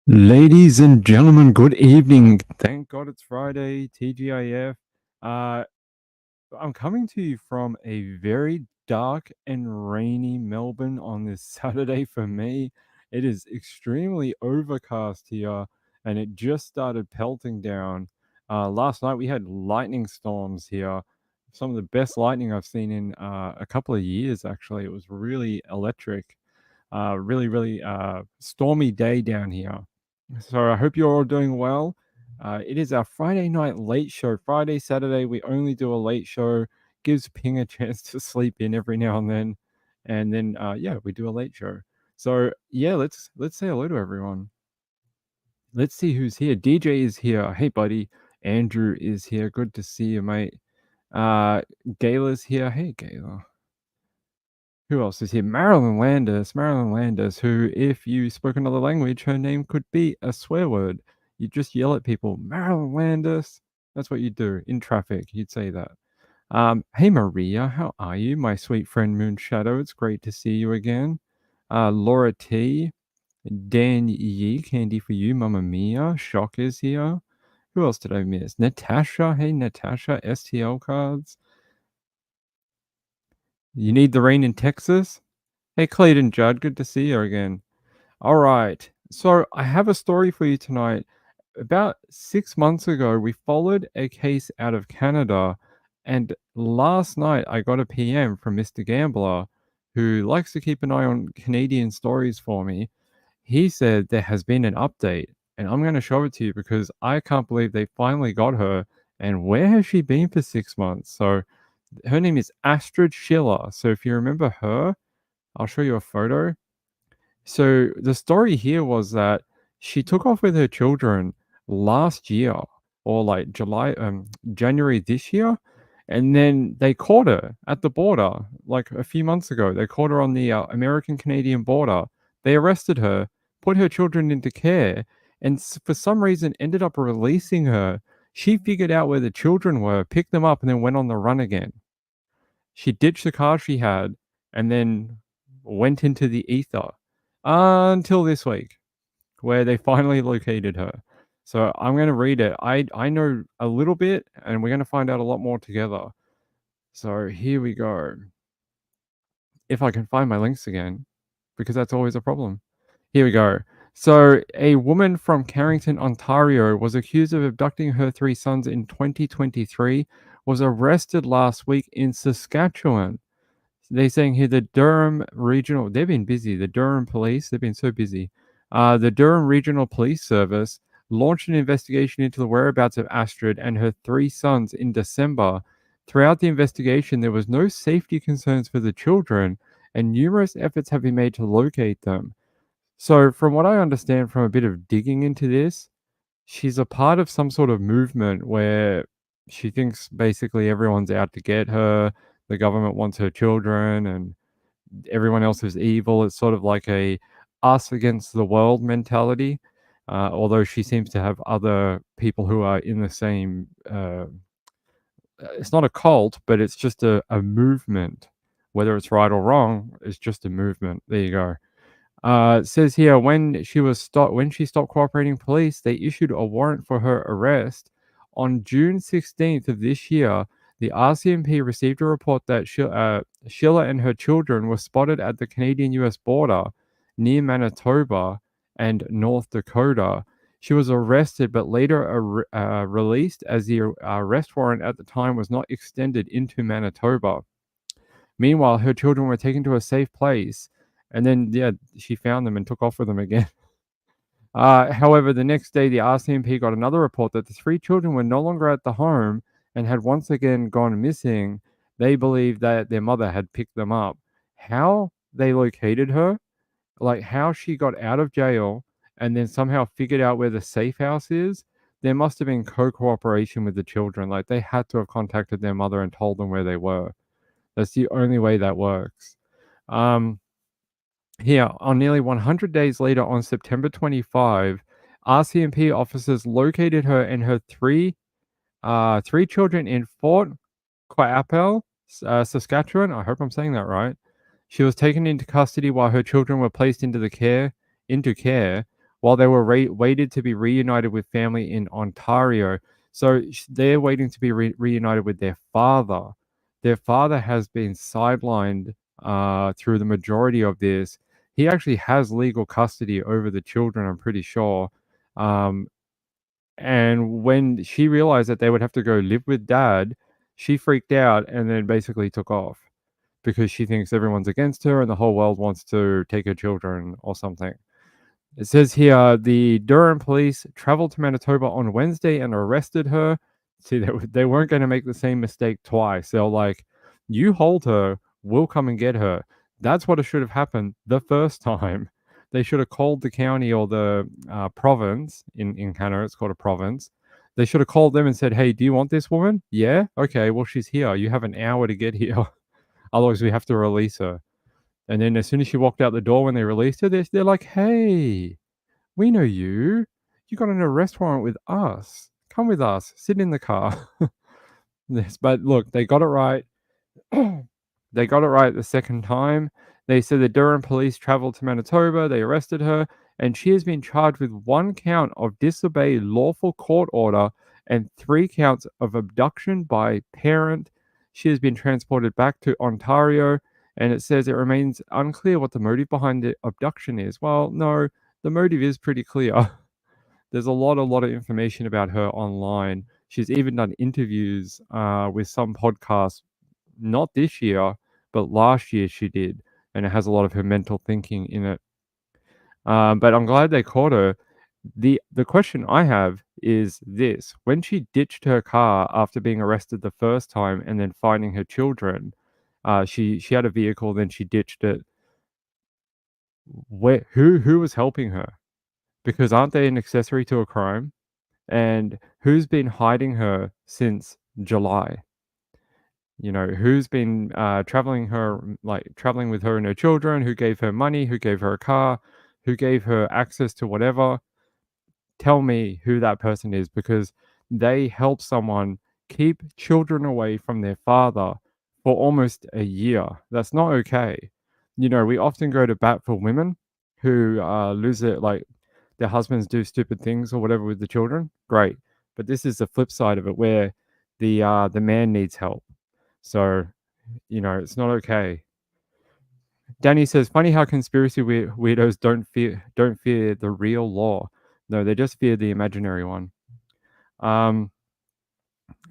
Ladies and gentlemen, good evening. Thank God it's Friday, TGIF. Uh, I'm coming to you from a very dark and rainy Melbourne on this Saturday for me. It is extremely overcast here and it just started pelting down. Last night we had lightning storms here. Some of the best lightning I've seen in a couple of years, actually. It was really electric. Really stormy day down here. So I hope you're all doing well. It is our Friday night late show. Friday, Saturday, we only do a late show. Gives Ping a chance to sleep in every now and then, yeah, we do a late show. So yeah, let's say hello to everyone. Let's see who's here. DJ is here. Hey, buddy. Andrew is here. Good to see you, mate. Gayla's here. Hey, Gayla. Who else is here? Marilyn Landis. Marilyn Landis, who, if you spoke another language, her name could be a swear word. You just yell at people, Marilyn Landis. That's what you do in traffic. You'd say that. Hey Maria, how are you, my sweet friend Moon Shadow? It's great to see you again. Laura T, Dan Yi, Candy for you, Mamma Mia. Shock is here. Who else did I miss? Natasha. Hey Natasha, STL cards. You need the rain in Texas? Hey, Clayton Judd, good to see you again. All right. So I have a story for you tonight. About 6 months ago, we followed a case out of Canada. And last night, I got a PM from Mr. Gambler, who likes to keep an eye on Canadian stories for me. He said there has been an update. And I'm going to show it to you because I can't believe they finally got her. And where has she been for 6 months? So her name is Astrid Schiller. So if you remember her, I'll show you a photo. So the story here was that she took off with her children last year or like January this year. And then they caught her at the border like a few months ago. They caught her on the American Canadian border. They arrested her, put her children into care, and for some reason ended up releasing her. She figured out where the children were, picked them up, and then went on the run again. She ditched the car she had and then went into the ether until this week, where they finally located her. So I'm going to read it. I know a little bit, and we're going to find out a lot more together. So here we go. If I can find my links again, because that's always a problem. Here we go. So, a woman from Carrington, Ontario, was accused of abducting her 3 sons in 2023, was arrested last week in Saskatchewan. They're saying here the Durham Regional, they've been busy. The Durham Police, they've been so busy. The Durham Regional Police Service launched an investigation into the whereabouts of Astrid and her 3 sons in December. Throughout the investigation, there was no safety concerns for the children, and numerous efforts have been made to locate them. So, from what I understand from a bit of digging into this, she's a part of some sort of movement where she thinks basically everyone's out to get her, the government wants her children, and everyone else is evil. It's sort of like a us against the world mentality. Although she seems to have other people who are in the same. It's not a cult, but it's just a movement. Whether it's right or wrong, it's just a movement. There you go. It says here when she stopped cooperating police, they issued a warrant for her arrest. On June 16th of this year, the RCMP received a report that Sheila and her children were spotted at the Canadian-US border near Manitoba and North Dakota. She was arrested but later released as the arrest warrant at the time was not extended into Manitoba. Meanwhile, her children were taken to a safe place, and then, yeah, she found them and took off with them again. However, the next day, the RCMP got another report that the 3 children were no longer at the home and had once again gone missing. They believed that their mother had picked them up. How they located her, like how she got out of jail and then somehow figured out where the safe house is, there must have been co-cooperation with the children. Like they had to have contacted their mother and told them where they were. That's the only way that works. Here, on nearly 100 days later, on September 25, RCMP officers located her and her three children in Fort Quappel, Saskatchewan. I hope I'm saying that right. She was taken into custody while her children were placed into care. while they were waited to be reunited with family in Ontario. So they're waiting to be reunited with their father. Their father has been sidelined through the majority of this. He actually has legal custody over the children, I'm pretty sure. Um, and when she realized that they would have to go live with dad, she freaked out and then basically took off because she thinks everyone's against her and the whole world wants to take her children or something. It says here the Durham police traveled to Manitoba on Wednesday and arrested her. See, they weren't going to make the same mistake twice. They're like, you hold her, we'll come and get her. That's what should have happened the first time. They should have called the county or the province in Canada. It's called a province. They should have called them and said, hey, do you want this woman? Yeah? Okay, well, she's here. You have an hour to get here. Otherwise, we have to release her. And then as soon as she walked out the door when they released her, they're like, hey, we know you. You got an arrest warrant with us. Come with us. Sit in the car. Yes, but look, they got it right. They got it right the second time. They said the Durham police traveled to Manitoba. They arrested her, and she has been charged with 1 count of disobey lawful court order and 3 counts of abduction by parent. She has been transported back to Ontario, and it says it remains unclear what the motive behind the abduction is. Well, no, the motive is pretty clear. There's a lot of information about her online. She's even done interviews with some podcasts, not this year, but last year she did, and it has a lot of her mental thinking in it. But I'm glad they caught her. The question I have is this: when she ditched her car after being arrested the first time and then finding her children, she had a vehicle, then she ditched it. Who was helping her? Because aren't they an accessory to a crime? And who's been hiding her since July? You know, who's been traveling with her and her children, who gave her money, who gave her a car, who gave her access to whatever. Tell me who that person is, because they help someone keep children away from their father for almost a year. That's not okay. You know, we often go to bat for women who lose their husbands do stupid things or whatever with the children. Great, but this is the flip side of it, where the man needs help. So, you know, it's not okay. Danny says, "Funny how conspiracy weirdos don't fear the real law. No, they just fear the imaginary one." Um,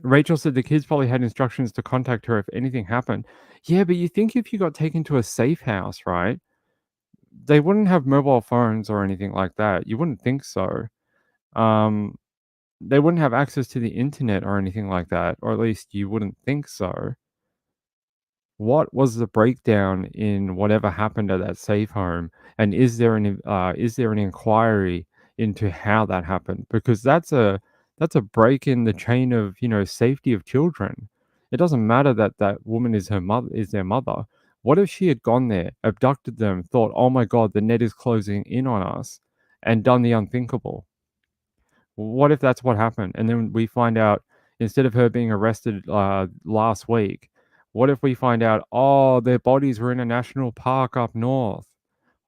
Rachel said the kids probably had instructions to contact her if anything happened. Yeah, but you think if you got taken to a safe house, right? They wouldn't have mobile phones or anything like that. You wouldn't think so. Um, they wouldn't have access to the internet or anything like that, or at least you wouldn't think so. What was the breakdown in whatever happened at that safe home? And is there an inquiry into how that happened? Because that's a break in the chain of, you know, safety of children. It doesn't matter that that woman is their mother. What if she had gone there, abducted them, thought, "Oh my god, the net is closing in on us," and done the unthinkable? What if that's what happened? And then we find out, instead of her being arrested last week, what if we find out, oh, their bodies were in a national park up north?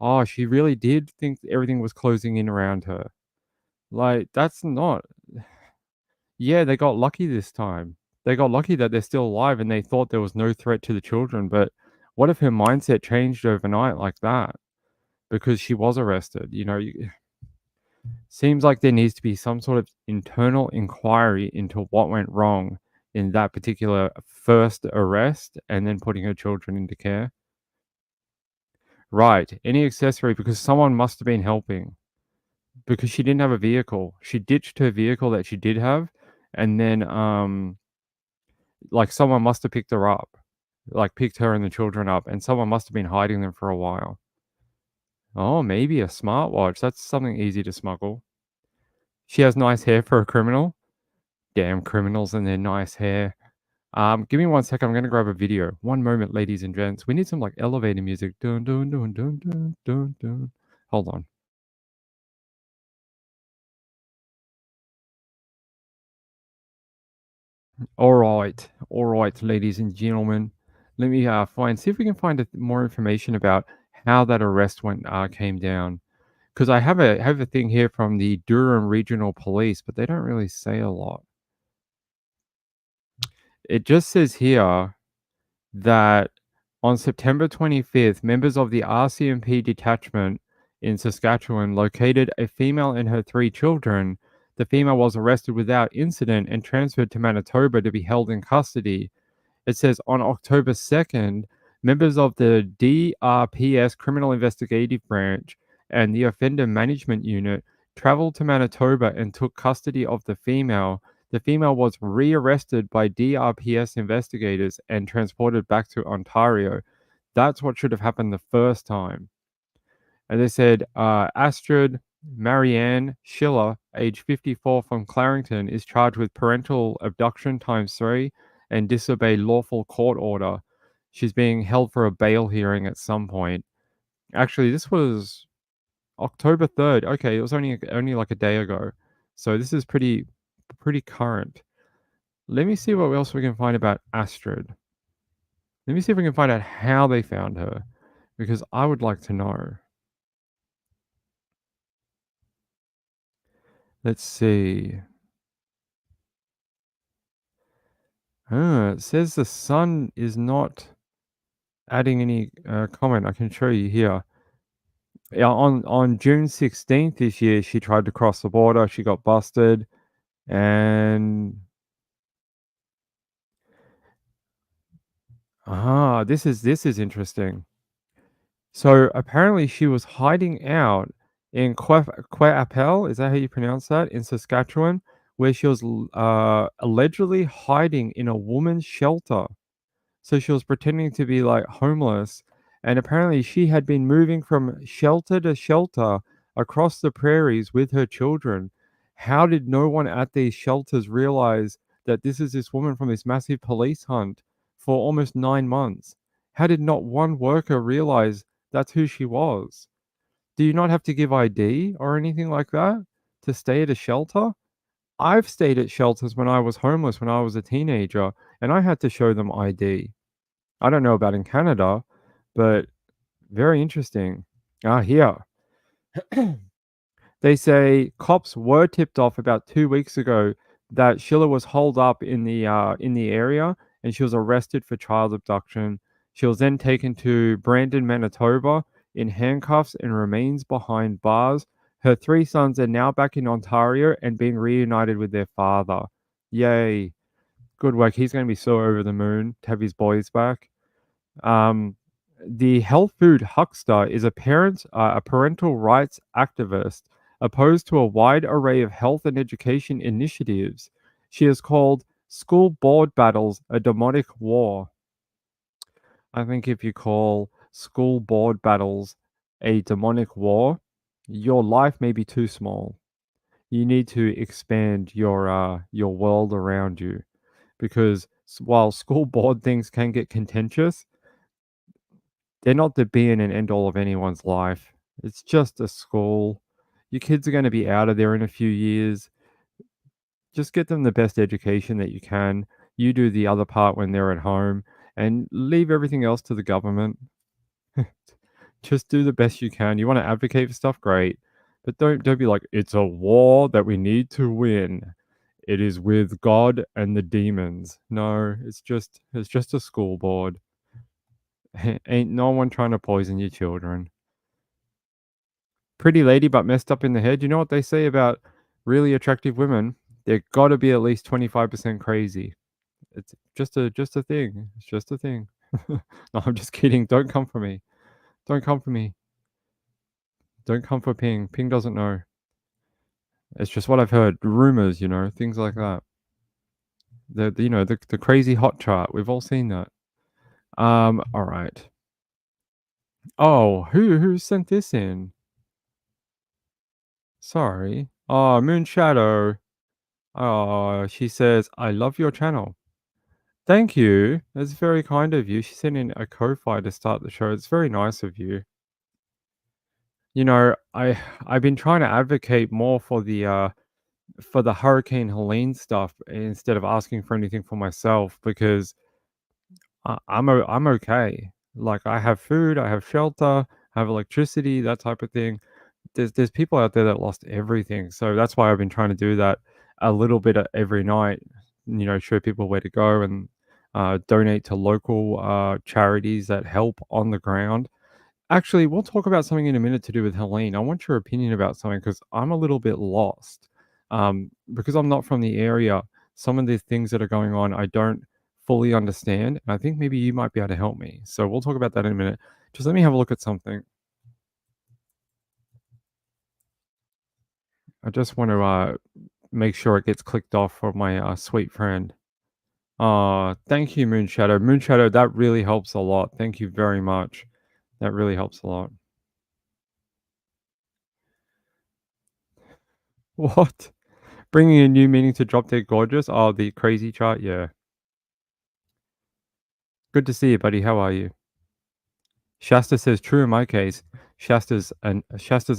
Oh, she really did think everything was closing in around her. Like, that's not. Yeah, they got lucky this time. They got lucky that they're still alive and they thought there was no threat to the children. But what if her mindset changed overnight like that because she was arrested? You know, seems like there needs to be some sort of internal inquiry into what went wrong in that particular first arrest and then putting her children into care. Right. Any accessory, because someone must have been helping, because she didn't have a vehicle. She ditched her vehicle that she did have, and then like someone must have picked her up. Like picked her and the children up, and someone must have been hiding them for a while. Oh, maybe a smartwatch. That's something easy to smuggle. She has nice hair for a criminal. Damn criminals and their nice hair. Give me 1 second. I'm gonna grab a video. One moment, ladies and gents. We need some like elevator music. Dun dun dun dun dun dun dun. Hold on. All right, ladies and gentlemen. Let me see if we can find more information about how that arrest came down. 'Cause I have a thing here from the Durham Regional Police, but they don't really say a lot. It just says here that on September 25th, members of the RCMP detachment in Saskatchewan located a female and her 3 children. The female was arrested without incident and transferred to Manitoba to be held in custody. It says on October 2nd, members of the DRPS Criminal Investigative Branch and the Offender Management Unit traveled to Manitoba and took custody of the female. The female was rearrested by DRPS investigators and transported back to Ontario. That's what should have happened the first time. And they said Astrid Marianne Schiller, age 54, from Clarington, is charged with parental abduction ×3 and disobeyed lawful court order. She's being held for a bail hearing at some point. Actually, this was October 3rd. Okay, it was only like a day ago. So this is pretty current. Let me see what else we can find about Astrid. Let me see if we can find out how they found her, because I would like to know. Let's see. It says the sun is not adding any comment. I can show you here. Yeah, on June 16th this year, she tried to cross the border. She got busted, and this is interesting. So apparently, she was hiding out in Queapel. Is that how you pronounce that? In Saskatchewan, where she was allegedly hiding in a woman's shelter. So she was pretending to be like homeless, and apparently she had been moving from shelter to shelter across the prairies with her children. How did no one at these shelters realize that this is this woman from this massive police hunt for almost 9 months? How did not one worker realize that's who she was? Do you not have to give ID or anything like that to stay at a shelter? I've stayed at shelters when I was homeless when I was a teenager, and I had to show them ID. I don't know about in Canada, but very interesting. Here. They say cops were tipped off about 2 weeks ago that Schiller was holed up in the area, and she was arrested for child abduction. She was then taken to Brandon, Manitoba in handcuffs and remains behind bars. Her 3 sons are now back in Ontario and being reunited with their father. Yay. Good work. He's gonna be so over the moon to have his boys back. Um, the health food huckster is a parental rights activist opposed to a wide array of health and education initiatives. She has called school board battles a demonic war. I think if you call school board battles a demonic war, your life may be too small. You need to expand your world around you, because while school board things can get contentious, they're not the be and end all of anyone's life. It's just a school. Your kids are gonna be out of there in a few years. Just get them the best education that you can. You do the other part when they're at home, and leave everything else to the government. Just do the best you can. You wanna advocate for stuff, great, but don't be like, "It's a war that we need to win. It is with God and the demons." No, it's just a school board. Ain't no one trying to poison your children. Pretty lady, but messed up in the head. You know what they say about really attractive women? They've gotta be at least 25% crazy. It's just a thing. It's just a thing. No, I'm just kidding. Don't come for me. Don't come for me. Don't come for Ping. Ping doesn't know. It's just what I've heard. Rumors, things like that. The crazy hot chart. We've all seen that. All right. Oh, who sent this in? Sorry. Oh, Moon Shadow. Oh, she says, "I love your channel." Thank you. That's very kind of you. She sent in a Ko-Fi to start the show. It's very nice of you. I've been trying to advocate more for the Hurricane Helene stuff instead of asking for anything for myself, because I'm okay. Like, I have food, I have shelter, I have electricity, that type of thing. there's people out there that lost everything, so that's why I've been trying to do that a little bit every night, show people where to go and, donate to local, charities that help on the ground. Actually, we'll talk about something in a minute to do with Helene. I want your opinion about something because 'cause I'm a little bit lost. Because I'm not from the area, some of the things that are going on, I don't fully understand, and I think maybe you might be able to help me. So we'll talk about that in a minute. Just let me have a look at something. I just want to, make sure it gets clicked off for my, sweet friend. Thank you, Moonshadow. Moonshadow, that really helps a lot. Thank you very much. That really helps a lot. What? Bringing a new meaning to Drop Dead Gorgeous? Oh, the crazy chart? Yeah. Good to see you, buddy. How are you? Shasta says, "True in my case." Shasta's a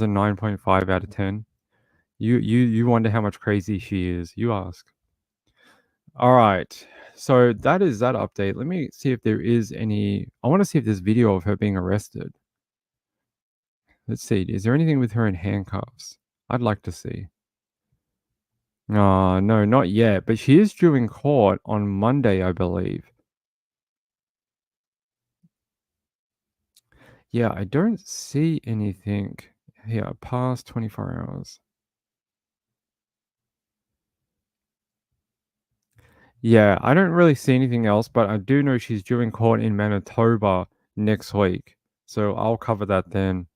9.5 out of 10. You wonder how much crazy she is. You ask. Alright. So that is that update. Let me see if there is any I wanna see if there's video of her being arrested. Let's see. Is there anything with her in handcuffs? I'd like to see. No, not yet, but she is due in court on Monday, I believe. Yeah, I don't see anything here past 24 hours. Yeah, I don't really see anything else, but I do know she's due in court in Manitoba next week. So I'll cover that then.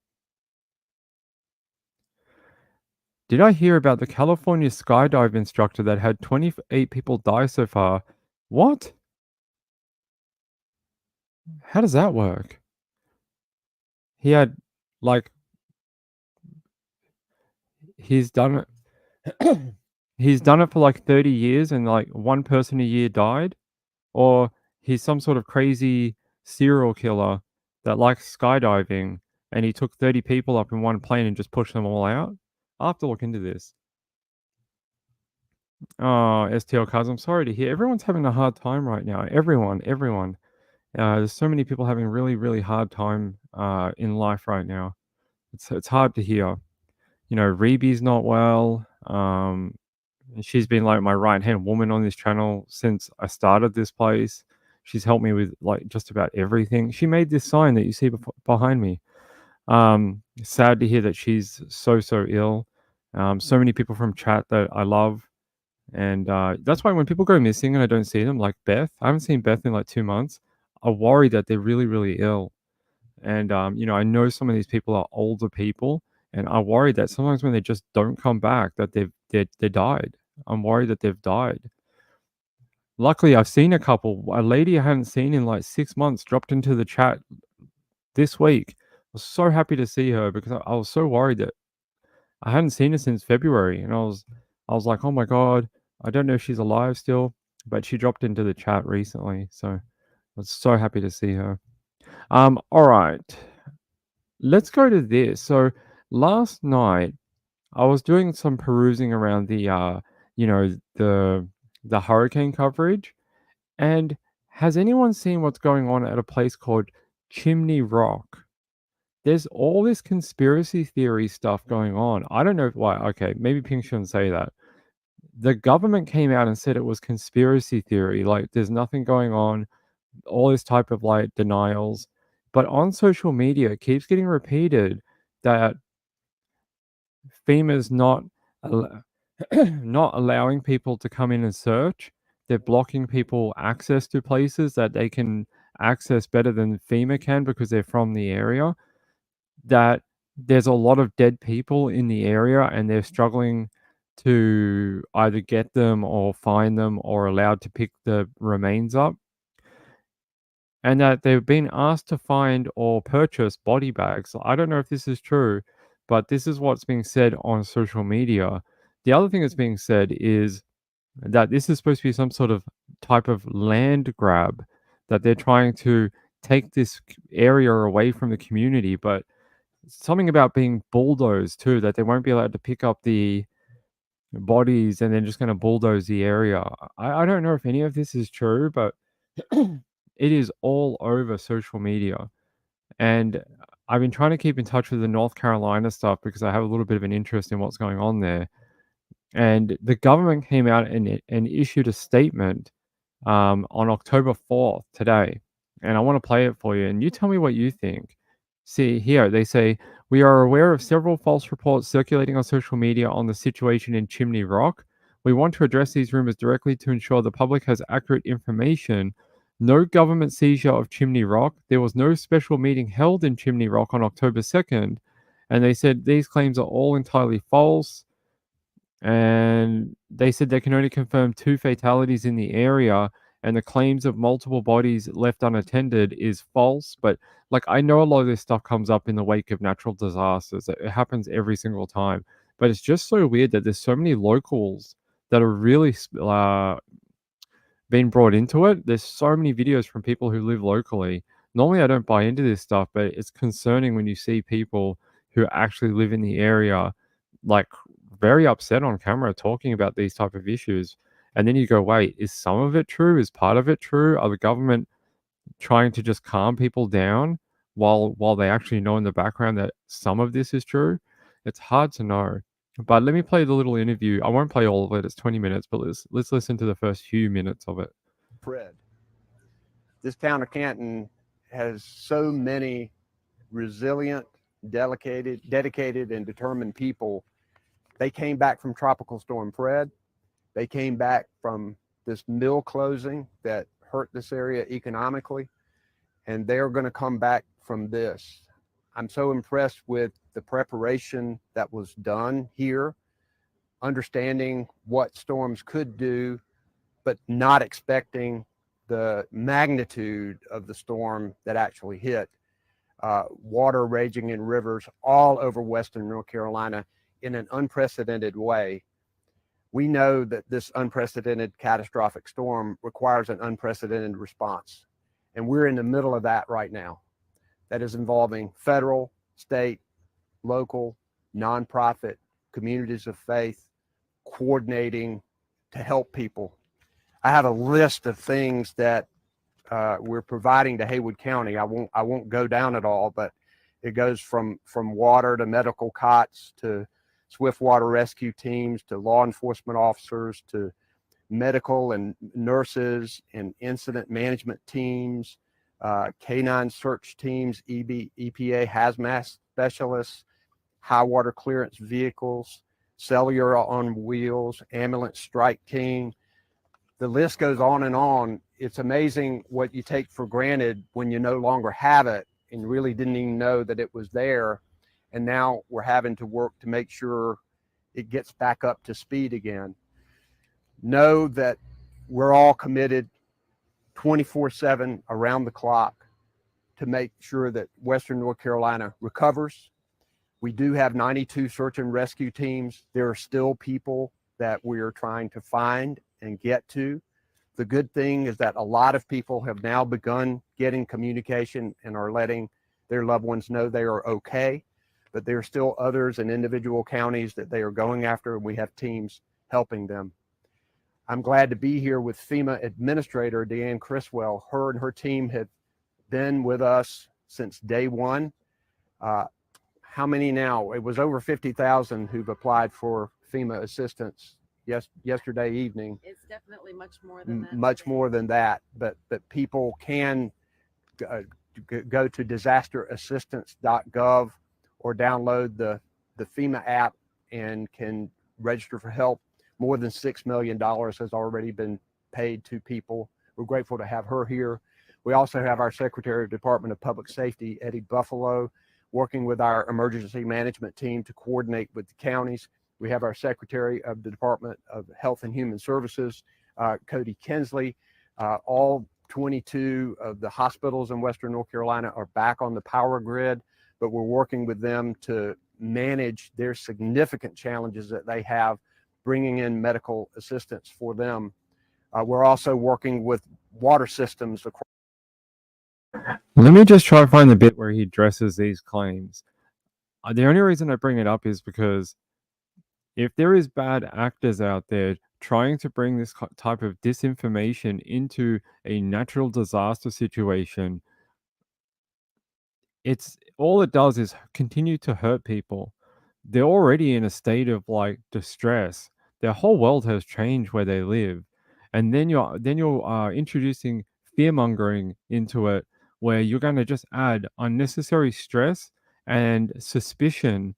Did I hear about the California skydive instructor that had 28 people die so far? What? How does that work? He had, like, he's done it. He's done it for like 30 years and like one person a year died? Or he's some sort of crazy serial killer that likes skydiving and he took 30 people up in one plane and just pushed them all out? I'll have to look into this. Oh, STL cuz I'm sorry to hear. Everyone's having a hard time right now. Everyone. There's so many people having really, really hard time in life right now. It's hard to hear. Reeby's not well. And she's been like my right hand woman on this channel since I started this place. She's helped me with like just about everything. She made this sign that you see behind me. Sad to hear that she's so ill. So many people from chat that I love, and that's why when people go missing and I don't see them, like Beth, I haven't seen Beth in like 2 months. I worry that they're really really ill, and I know some of these people are older people, and I worry that sometimes when they just don't come back, that they died. I'm worried that they've died. Luckily, I've seen a couple. A lady I hadn't seen in like 6 months dropped into the chat this week. I was so happy to see her because I was so worried that I hadn't seen her since February, and I was like, oh my god, I don't know if she's alive still, but she dropped into the chat recently, so I was so happy to see her. All right, let's go to this. So last night I was doing some perusing around the you know, the hurricane coverage, and has anyone seen what's going on at a place called Chimney Rock? There's all this conspiracy theory stuff going on. I don't know why. Okay, maybe Pink shouldn't say that. The government came out and said it was conspiracy theory. Like, there's nothing going on. All this type of like denials. But on social media, it keeps getting repeated that FEMA's not al- not allowing people to come in and search. They're blocking people access to places that they can access better than FEMA can because they're from the area. That there's a lot of dead people in the area and they're struggling to either get them or find them or allowed to pick the remains up, and that they've been asked to find or purchase body bags. I don't know if this is true, but this is what's being said on social media. The other thing that's being said is that this is supposed to be some sort of type of land grab, that they're trying to take this area away from the community, but something about being bulldozed too, that they won't be allowed to pick up the bodies and then just gonna bulldoze the area. I don't know if any of this is true, but it is all over social media. And I've been trying to keep in touch with the North Carolina stuff because I have a little bit of an interest in what's going on there. And the government came out and issued a statement on October 4th today. And I want to play it for you. And you tell me what you think. See, here they say, we are aware of several false reports circulating on social media on the situation in Chimney Rock. We want to address these rumors directly to ensure the public has accurate information. No government seizure of Chimney Rock. There was no special meeting held in Chimney Rock on October 2nd. And they said these claims are all entirely false. And they said they can only confirm 2 fatalities in the area, and the claims of multiple bodies left unattended is false. But like, I know a lot of this stuff comes up in the wake of natural disasters. It happens every single time. But it's just so weird that there's so many locals that are really being brought into it. There's so many videos from people who live locally. Normally, I don't buy into this stuff, but it's concerning when you see people who actually live in the area, like, very upset on camera talking about these type of issues. And then you go, wait, is some of it true? Is part of it true? Are the government trying to just calm people down while they actually know in the background that some of this is true? It's hard to know. But let me play the little interview. I won't play all of it. It's 20 minutes, but let's listen to the first few minutes of it. Fred, this town of Canton has so many resilient, dedicated, and determined people. They came back from Tropical Storm Fred. They came back from this mill closing that hurt this area economically, and they're going to come back from this. I'm so impressed with the preparation that was done here, understanding what storms could do, but not expecting the magnitude of the storm that actually hit. Water raging in rivers all over Western North Carolina in an unprecedented way. We know that this unprecedented catastrophic storm requires an unprecedented response. And we're in the middle of that right now. That is involving federal, state, local, nonprofit, communities of faith, coordinating to help people. I have a list of things that we're providing to Haywood County. I won't go down it all, but it goes from water to medical cots to swift water rescue teams to law enforcement officers to medical and nurses and incident management teams, canine search teams, EPA hazmat specialists, high water clearance vehicles, cellular on wheels, ambulance strike team. The list goes on and on. It's amazing what you take for granted when you no longer have it and really didn't even know that it was there. And now we're having to work to make sure it gets back up to speed again. Know that we're all committed 24/7 around the clock to make sure that Western North Carolina recovers. We do have 92 search and rescue teams. There are still people that we are trying to find and get to. The good thing is that a lot of people have now begun getting communication and are letting their loved ones know they are okay, but there are still others in individual counties that they are going after, and we have teams helping them. I'm glad to be here with FEMA Administrator Deanne Criswell. Her and her team have been with us since day one. How many now? It was over 50,000 who've applied for FEMA assistance yesterday evening. It's definitely much more than that. Much more than that, but people can go to disasterassistance.gov or download the FEMA app and can register for help. More than $6 million has already been paid to people. We're grateful to have her here. We also have our Secretary of Department of Public Safety, Eddie Buffalo, working with our emergency management team to coordinate with the counties. We have our Secretary of the Department of Health and Human Services, Cody Kinsley. All 22 of the hospitals in Western North Carolina are back on the power grid, but we're working with them to manage their significant challenges that they have, bringing in medical assistance for them. We're also working with water systems across. Let me just try to find the bit where he addresses these claims. The only reason I bring it up is because if there is bad actors out there trying to bring this type of disinformation into a natural disaster situation, it's all it does is continue to hurt people. They're already in a state of like distress. Their whole world has changed where they live, and then you're introducing fear mongering into it, where you're going to just add unnecessary stress and suspicion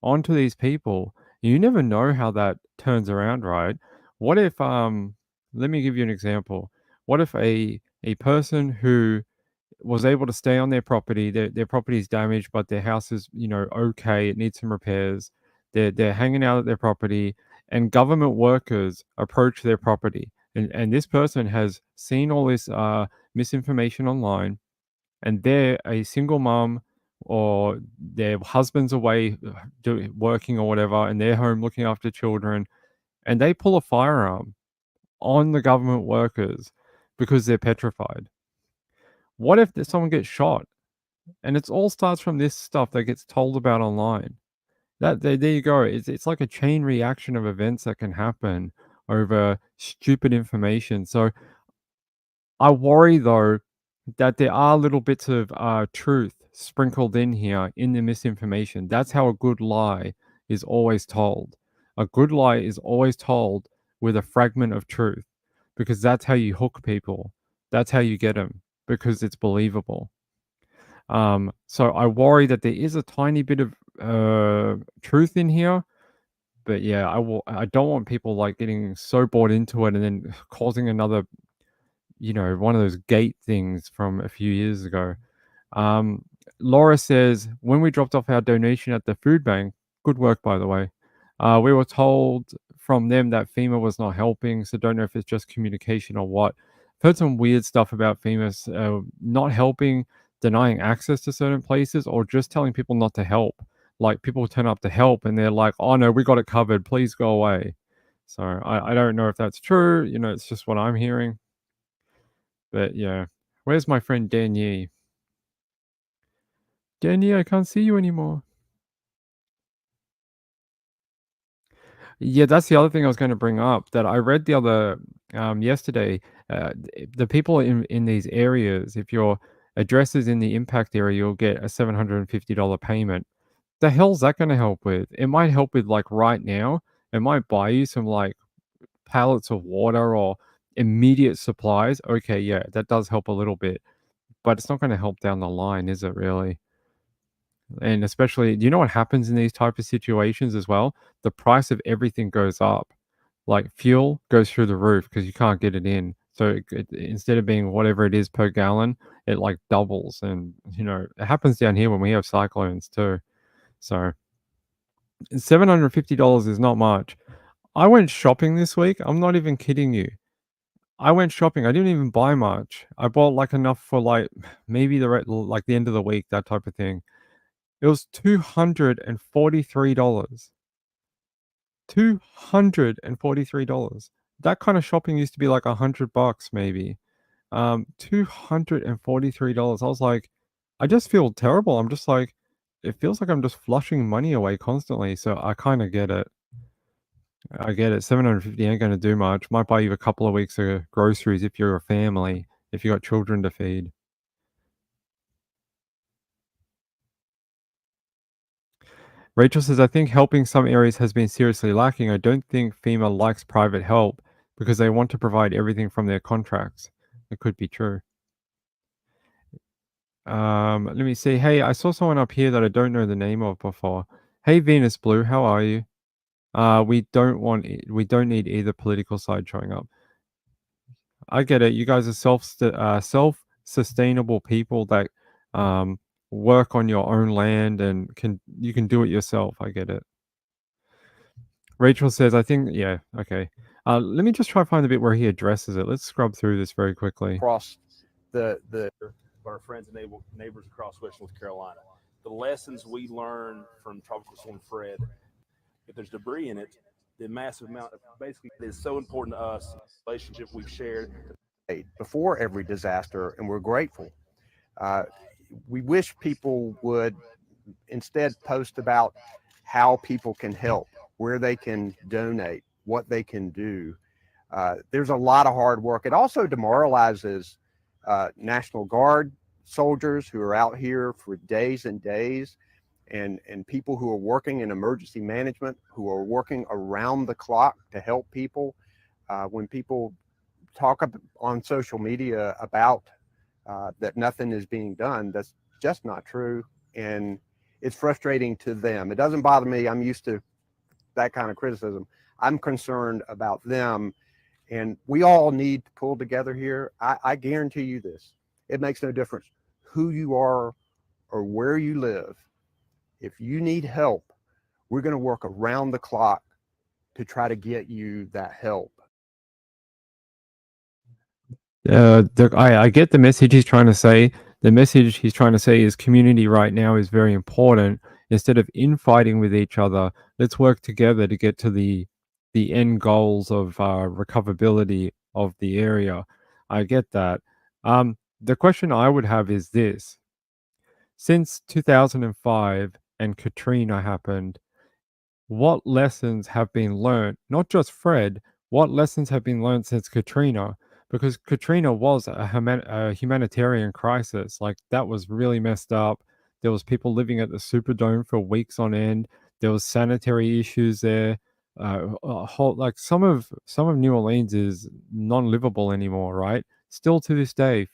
onto these people. You never know how that turns around, right? What if let me give you an example. What if a person who was able to stay on their property, their property is damaged, but their house is, okay, it needs some repairs. They're hanging out at their property, and government workers approach their property. And this person has seen all this misinformation online, and they're a single mom, or their husband's away working or whatever, and they're home looking after children, and they pull a firearm on the government workers because they're petrified. What if someone gets shot? And it all starts from this stuff that gets told about online. There you go. It's like a chain reaction of events that can happen over stupid information. So I worry though that there are little bits of truth sprinkled in here in the misinformation. That's how a good lie is always told. A good lie is always told with a fragment of truth, because that's how you hook people. That's how you get them, because it's believable. So I worry that there is a tiny bit of truth in here, but yeah, I don't want people like getting so bought into it and then causing another, one of those gate things from a few years ago. Laura says, when we dropped off our donation at the food bank, good work by the way, we were told from them that FEMA was not helping, so don't know if it's just communication or what. I've heard some weird stuff about FEMA not helping, denying access to certain places, or just telling people not to help. Like people turn up to help and they're like, oh no, we got it covered, please go away. So I don't know if that's true, it's just what I'm hearing. But yeah, where's my friend Dan Yee? Dan Yee, I can't see you anymore. Yeah, that's the other thing I was going to bring up, that I read the other yesterday. The people in these areas, if your address is in the impact area, you'll get a $750 payment. The hell's that going to help with? It might help with like right now. It might buy you some like pallets of water or immediate supplies. Okay, yeah, that does help a little bit, but it's not going to help down the line, is it really? And especially, do you know what happens in these type of situations as well? The price of everything goes up. Like fuel goes through the roof because you can't get it in. So instead of being whatever it is per gallon, it like doubles. And it happens down here when we have cyclones too. So $750 is not much. I went shopping this week. I'm not even kidding you. I went shopping. I didn't even buy much. I bought like enough for like maybe like the end of the week, that type of thing. It was $243. $243. That kind of shopping used to be like $100 maybe. $243. I was like, I just feel terrible. I'm just like, it feels like I'm just flushing money away constantly. So I kind of get it. I get it. 750 ain't going to do much. Might buy you a couple of weeks of groceries if you're a family, if you got children to feed. Rachel says, I think helping some areas has been seriously lacking. I don't think FEMA likes private help because they want to provide everything from their contracts. It could be true. Let me see. Hey, I saw someone up here that I don't know the name of before. Hey, Venus Blue, how are you? We don't need either political side showing up. I get it. You guys are self-sustainable people that work on your own land and you can do it yourself. I get it. Rachel says, I think, yeah, okay. Let me just try to find the bit where he addresses it. Let's scrub through this very quickly. Across the our friends and neighbors across Western North Carolina. The lessons we learned from Tropical Storm Fred, if there's debris in it, the massive amount of basically is so important to us, the relationship we've shared. Before every disaster, and we're grateful. We wish people would instead post about how people can help, where they can donate, what they can do. There's a lot of hard work. It also demoralizes National Guard soldiers who are out here for days and days, and people who are working in emergency management, who are working around the clock to help people. When people talk on social media about that nothing is being done, that's just not true. And it's frustrating to them. It doesn't bother me. I'm used to that kind of criticism. I'm concerned about them. And we all need to pull together here. I guarantee you this. It makes no difference who you are or where you live. If you need help, we're going to work around the clock to try to get you that help. I get the message he's trying to say. The message he's trying to say is community right now is very important. Instead of infighting with each other, let's work together to get to the end goals of recoverability of the area. I get that. The question I would have is this. Since 2005 and Katrina happened, what lessons have been learned? Not just Fred, what lessons have been learned since Katrina? Because Katrina was a humanitarian crisis. Like, that was really messed up. There was people living at the Superdome for weeks on end. There was sanitary issues there. Like some of New Orleans is non-livable anymore, right? Still to this day,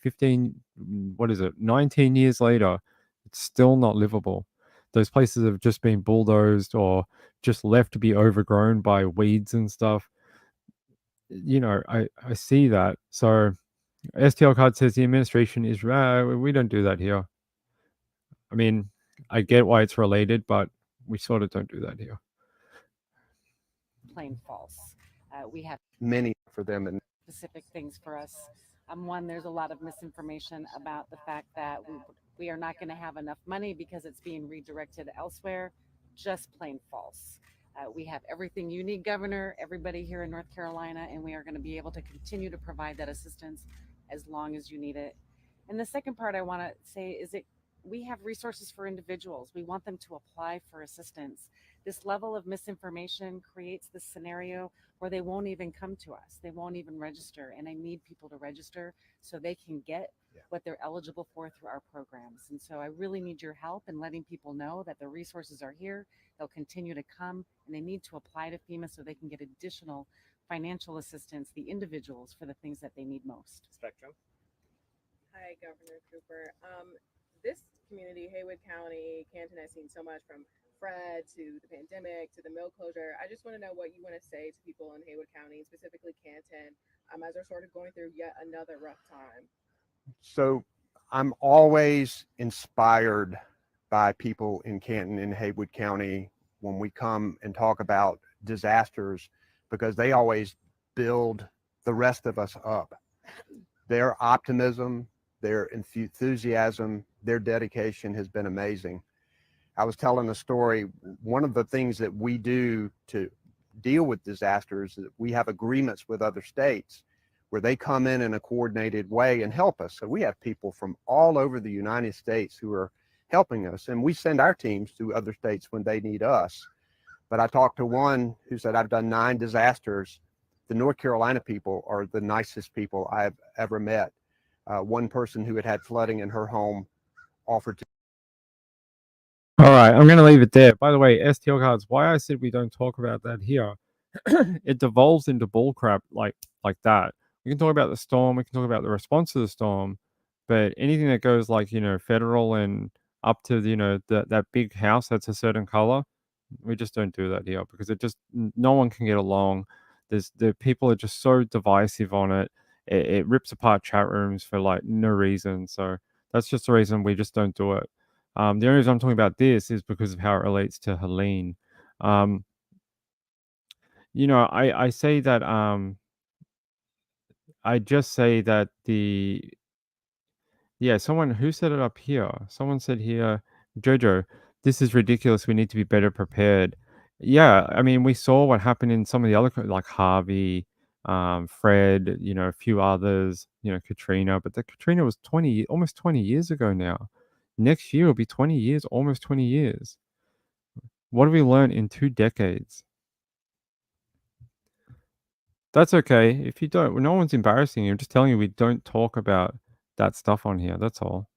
19 years later, it's still not livable. Those places have just been bulldozed or just left to be overgrown by weeds and stuff. I see that. So STL Card says the administration is we don't do that here. I mean, I get why it's related, but we sort of don't do that here. Plain false. We have Many for them. And specific things for us. One, there's a lot of misinformation about the fact that we are not going to have enough money because it's being redirected elsewhere. Just plain false. We have everything you need, Governor, everybody here in North Carolina, and we are going to be able to continue to provide that assistance as long as you need it. And the second part I want to say is that we have resources for individuals. We want them to apply for assistance. This level of misinformation creates this scenario where they won't even come to us. They won't even register. And I need people to register so they can get what they're eligible for through our programs. And so I really need your help in letting people know that the resources are here. They'll continue to come, and they need to apply to FEMA so they can get additional financial assistance, the individuals, for the things that they need most. Spectrum. Hi, Governor Cooper. This community, Haywood County, Canton, has seen so much from Fred to the pandemic to the mill closure. I just want to know what you want to say to people in Haywood County, specifically Canton, as they're sort of going through yet another rough time. So I'm always inspired by people in Canton and Haywood County when we come and talk about disasters, because they always build the rest of us up. Their optimism, their enthusiasm, their dedication has been amazing. I was telling a story. One of the things that we do to deal with disasters is we have agreements with other states where they come in a coordinated way and help us. So we have people from all over the United States who are helping us, and we send our teams to other states when they need us. But I talked to one who said, I've done 9 disasters. The North Carolina people are the nicest people I've ever met. One person who had flooding in her home offered to. All right, I'm going to leave it there. By the way, STL cards, why I said we don't talk about that here, it devolves into bullcrap like that. We can talk about the storm, we can talk about the response to the storm, but anything that goes like, federal and up to, that big house that's a certain color, we just don't do that here because no one can get along. The people are just so divisive on it. It rips apart chat rooms for like no reason. So that's just the reason we just don't do it. The only reason I'm talking about this is because of how it relates to Helene. I say that I just say that someone who set it up here. Someone said here, Jojo, this is ridiculous. We need to be better prepared. Yeah, I mean, we saw what happened in some of the other, like Harvey, Fred, a few others, Katrina. But the Katrina was almost 20 years ago now. Next year will be 20 years, almost 20 years. What have we learned in 2 decades? That's okay. If you don't, no one's embarrassing you. I'm just telling you we don't talk about that stuff on here. That's all.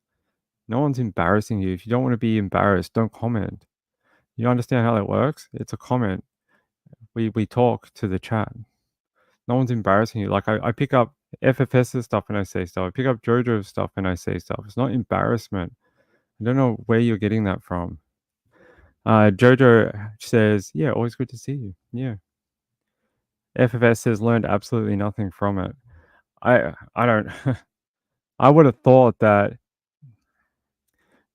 No one's embarrassing you. If you don't want to be embarrassed, don't comment. You understand how that works? It's a comment. We talk to the chat. No one's embarrassing you. Like I pick up FFS's stuff and I say stuff. I pick up JoJo's stuff and I say stuff. It's not embarrassment. I don't know where you're getting that from. Jojo says, yeah, always good to see you. Yeah. FFS says learned absolutely nothing from it. I don't I would have thought that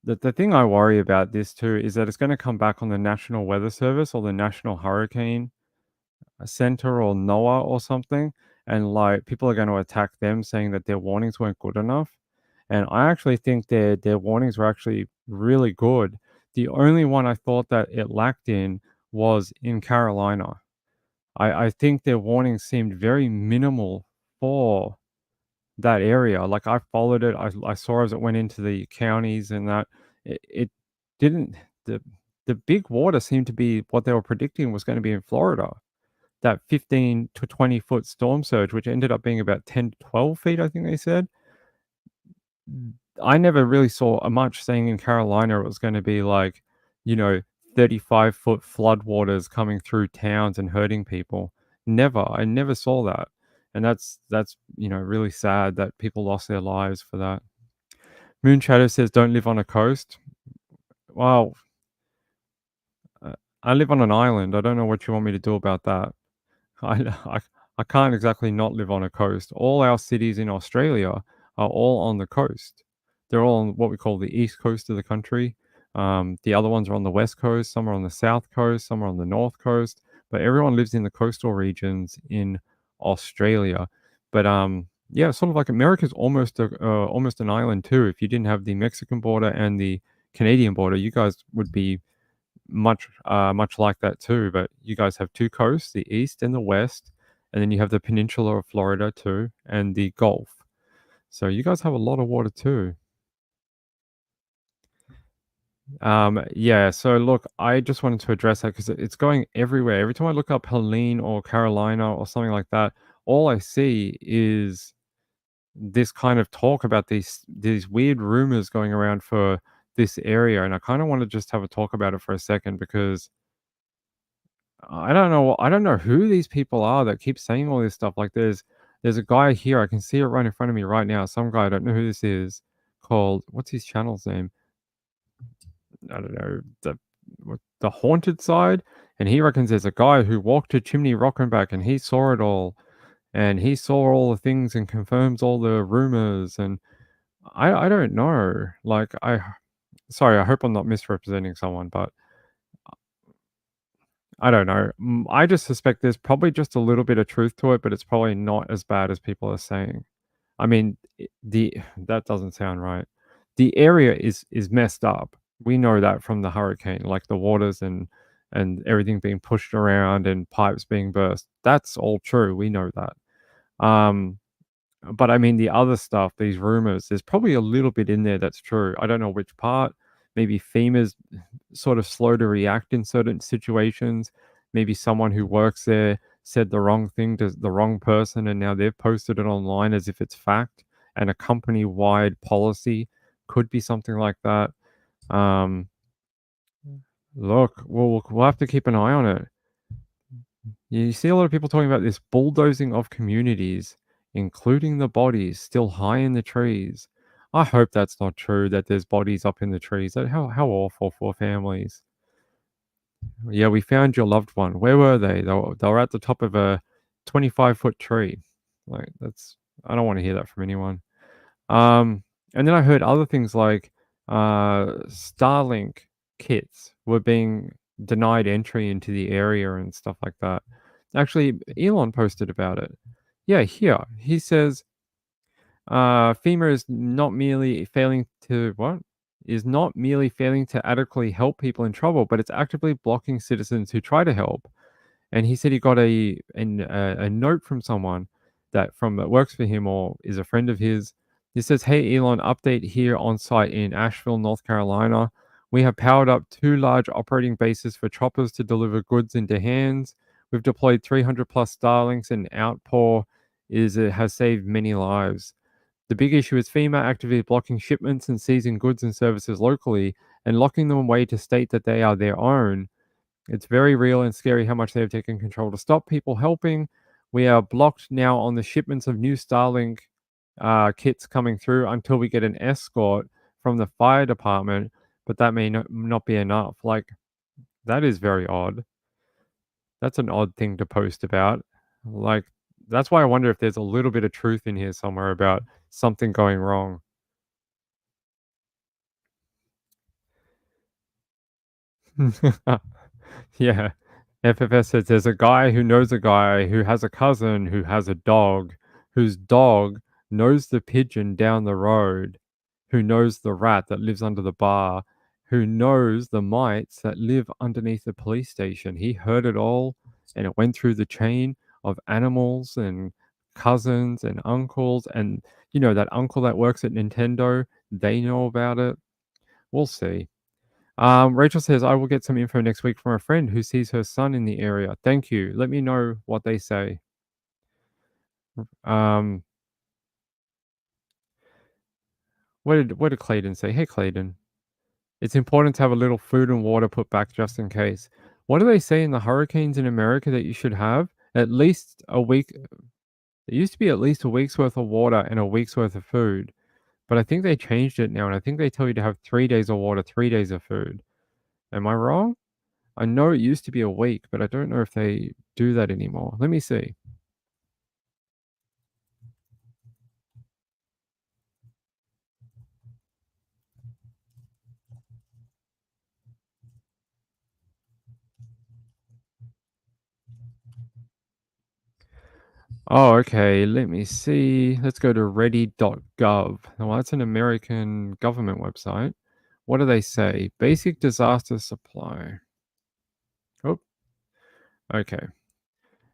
the thing I worry about this too is that it's going to come back on the National Weather Service or the National Hurricane Center or NOAA or something, and like people are going to attack them saying that their warnings weren't good enough. And I actually think their warnings were actually really good. The only one I thought that it lacked in was in Carolina. I think their warnings seemed very minimal for that area. Like I followed it. I saw as it went into the counties and that it didn't the big water seemed to be what they were predicting was going to be in Florida. That 15 to 20 foot storm surge, which ended up being about 10 to 12 feet, I think they said. I never really saw much saying in Carolina it was going to be like, 35-foot floodwaters coming through towns and hurting people. Never. I never saw that. And that's really sad that people lost their lives for that. Moon Shadow says don't live on a coast. Well, I live on an island. I don't know what you want me to do about that. I can't exactly not live on a coast. All our cities in Australia are all on the coast. They're all on what we call the east coast of the country. The other ones are on the west coast. Some are on the south coast. Some are on the north coast. But everyone lives in the coastal regions in Australia. But yeah, sort of like America's almost an island too. If you didn't have the Mexican border and the Canadian border, you guys would be much like that too. But you guys have two coasts, the east and the west, and then you have the peninsula of Florida too, and the Gulf. So you guys have a lot of water too. Yeah, so look, I just wanted to address that because it's going everywhere. Every time I look up Helene or Carolina or something like that, all I see is this kind of talk about these weird rumors going around for this area, and I kind of want to just have a talk about it for a second because I don't know who these people are that keep saying all this stuff. Like there's a guy here, I can see it right in front of me right now. Some guy, I don't know who this is, called what's his channel's name? I don't know, the Haunted Side, and he reckons there's a guy who walked to Chimney Rock and back and he saw it all. And he saw all the things and confirms all the rumors, and I don't know. Like sorry, I hope I'm not misrepresenting someone, but I don't know. I just suspect there's probably just a little bit of truth to it, but it's probably not as bad as people are saying. I mean, that doesn't sound right. The area is messed up. We know that from the hurricane, like the waters and everything being pushed around and pipes being burst. That's all true. We know that. But I mean, the other stuff, these rumors, there's probably a little bit in there that's true. I don't know which part. Maybe FEMA's sort of slow to react in certain situations. Maybe someone who works there said the wrong thing to the wrong person, and now they've posted it online as if it's fact. And a company-wide policy could be something like that. Look, we'll have to keep an eye on it. You see a lot of people talking about this bulldozing of communities, including the bodies still high in the trees. I hope that's not true, that there's bodies up in the trees. How awful for families. Yeah, we found your loved one. Where were they? They were at the top of a 25-foot tree. Like I don't want to hear that from anyone. And then I heard other things like Starlink kits were being denied entry into the area and stuff like that. Actually, Elon posted about it. Yeah, here he says FEMA is not merely failing to adequately help people in trouble, but it's actively blocking citizens who try to help. And he said he got a note from someone that works for him or is a friend of his. He says, "Hey Elon, update here on site in Asheville, North Carolina. We have powered up 2 large operating bases for choppers to deliver goods into hands. We've deployed 300 plus Starlinks, and outpour has saved many lives. The big issue is FEMA actively blocking shipments and seizing goods and services locally and locking them away to state that they are their own. It's very real and scary how much they have taken control to stop people helping. We are blocked now on the shipments of new Starlink kits coming through until we get an escort from the fire department, but that may not be enough. Like, that is very odd. That's an odd thing to post about. Like, that's why I wonder if there's a little bit of truth in here somewhere about something going wrong. Yeah. FFS says there's a guy who knows a guy who has a cousin who has a dog, whose dog knows the pigeon down the road, who knows the rat that lives under the bar, who knows the mites that live underneath the police station. He heard it all, and it went through the chain of animals and cousins and uncles. And, that uncle that works at Nintendo, they know about it. We'll see. Rachel says, I will get some info next week from a friend who sees her son in the area. Thank you. Let me know what they say. What did Clayton say? Hey, Clayton. It's important to have a little food and water put back just in case. What do they say in the hurricanes in America that you should have? At least a week. It used to be at least a week's worth of water and a week's worth of food. But I think they changed it now, and I think they tell you to have 3 days of water, 3 days of food. Am I wrong? I know it used to be a week, but I don't know if they do that anymore. Let me see. Oh, okay. Let me see. Let's go to ready.gov. Well, that's an American government website. What do they say? Basic disaster supply. Oh, okay.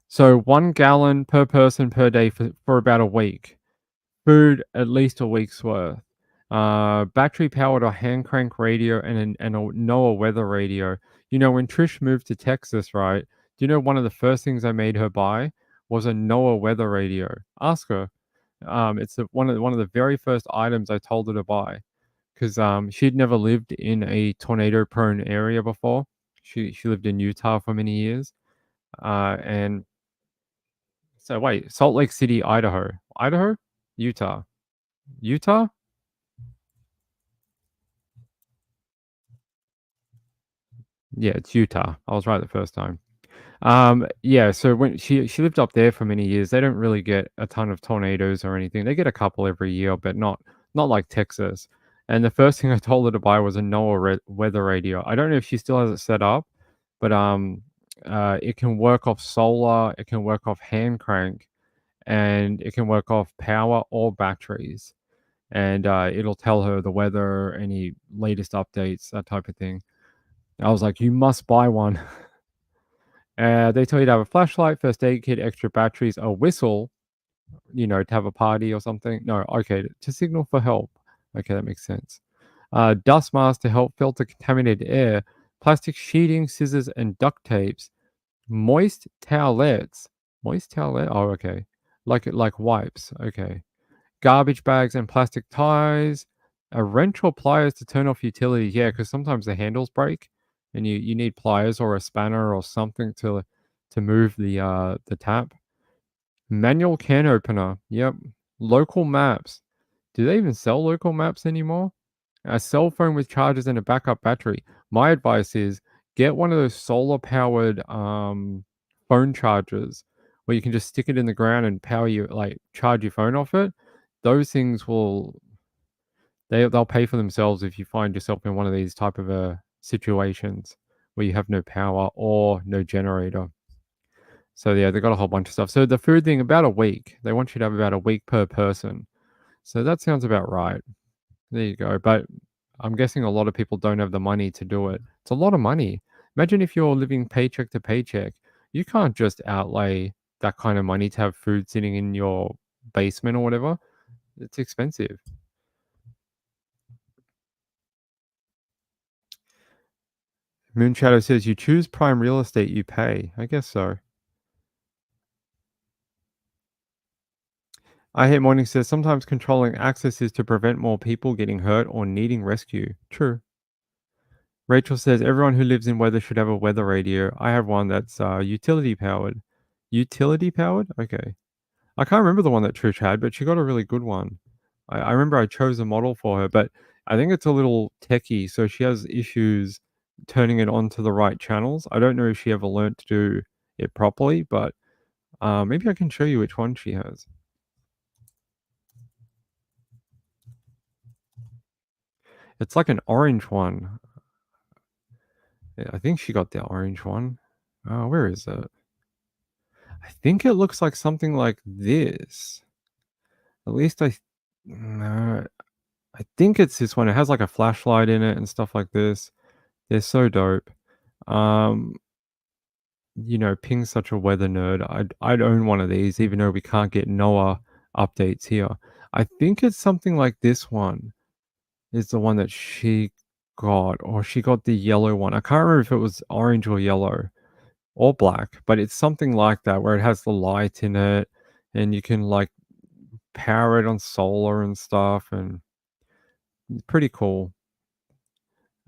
So 1 gallon per person per day for about a week. Food, at least a week's worth. Battery powered or hand crank radio and a NOAA weather radio. When Trish moved to Texas, right? Do you know one of the first things I made her buy was a NOAA weather radio? Ask her. It's one of the very first items I told her to buy because she'd never lived in a tornado prone area before. She lived in Utah for many years. And so wait, Salt Lake City, Idaho, Utah. Yeah, it's Utah. I was right the first time. Yeah, so when she lived up there for many years, they don't really get a ton of tornadoes or anything. They get a couple every year, but not like Texas. And the first thing I told her to buy was a NOAA weather radio. I don't know if she still has it set up, but it can work off solar, it can work off hand crank, and it can work off power or batteries. And it'll tell her the weather, any latest updates, that type of thing. I was like, you must buy one. They tell you to have a flashlight, first aid kit, extra batteries, a whistle, to have a party or something. No, okay, to signal for help. Okay, that makes sense. Dust mask to help filter contaminated air, plastic sheeting, scissors, and duct tapes, moist towelettes. Moist towelette? Oh, okay. Like wipes. Okay. Garbage bags and plastic ties, a wrench or pliers to turn off utilities. Yeah, because sometimes the handles break and you need pliers or a spanner or something to move the tap. Manual can opener. Yep. Local maps. Do they even sell local maps anymore? A cell phone with chargers and a backup battery. My advice is get one of those solar powered phone chargers where you can just stick it in the ground and charge your phone off it. Those things they'll pay for themselves if you find yourself in one of these type of situations where you have no power or no generator. So yeah, they've got a whole bunch of stuff. So the food thing, about a week. They want you to have about a week per person. So that sounds about right. There you go. But I'm guessing a lot of people don't have the money to do it. It's a lot of money. Imagine if you're living paycheck to paycheck. You can't just outlay that kind of money to have food sitting in your basement or whatever. It's expensive. Moonshadow says you choose prime real estate, you pay. I guess so. I Hate Morning says sometimes controlling access is to prevent more people getting hurt or needing rescue. True. Rachel says everyone who lives in weather should have a weather radio. I have one that's utility powered. Utility powered? Okay. I can't remember the one that Trish had, but she got a really good one. I remember I chose a model for her, but I think it's a little techie, so she has issues turning it onto the right channels. I don't know if she ever learned to do it properly, but maybe I can show you which one she has. It's like an orange one. Yeah, I think she got the orange one. Where is it? I think it looks like something like this. At least no, I think it's this one. It has like a flashlight in it and stuff like this. They're so dope. Ping's such a weather nerd. I'd own one of these, even though we can't get NOAA updates here. I think it's something like this one is the one that she got, or she got the yellow one. I can't remember if it was orange or yellow or black, but it's something like that where it has the light in it and you can like power it on solar and stuff, and it's pretty cool.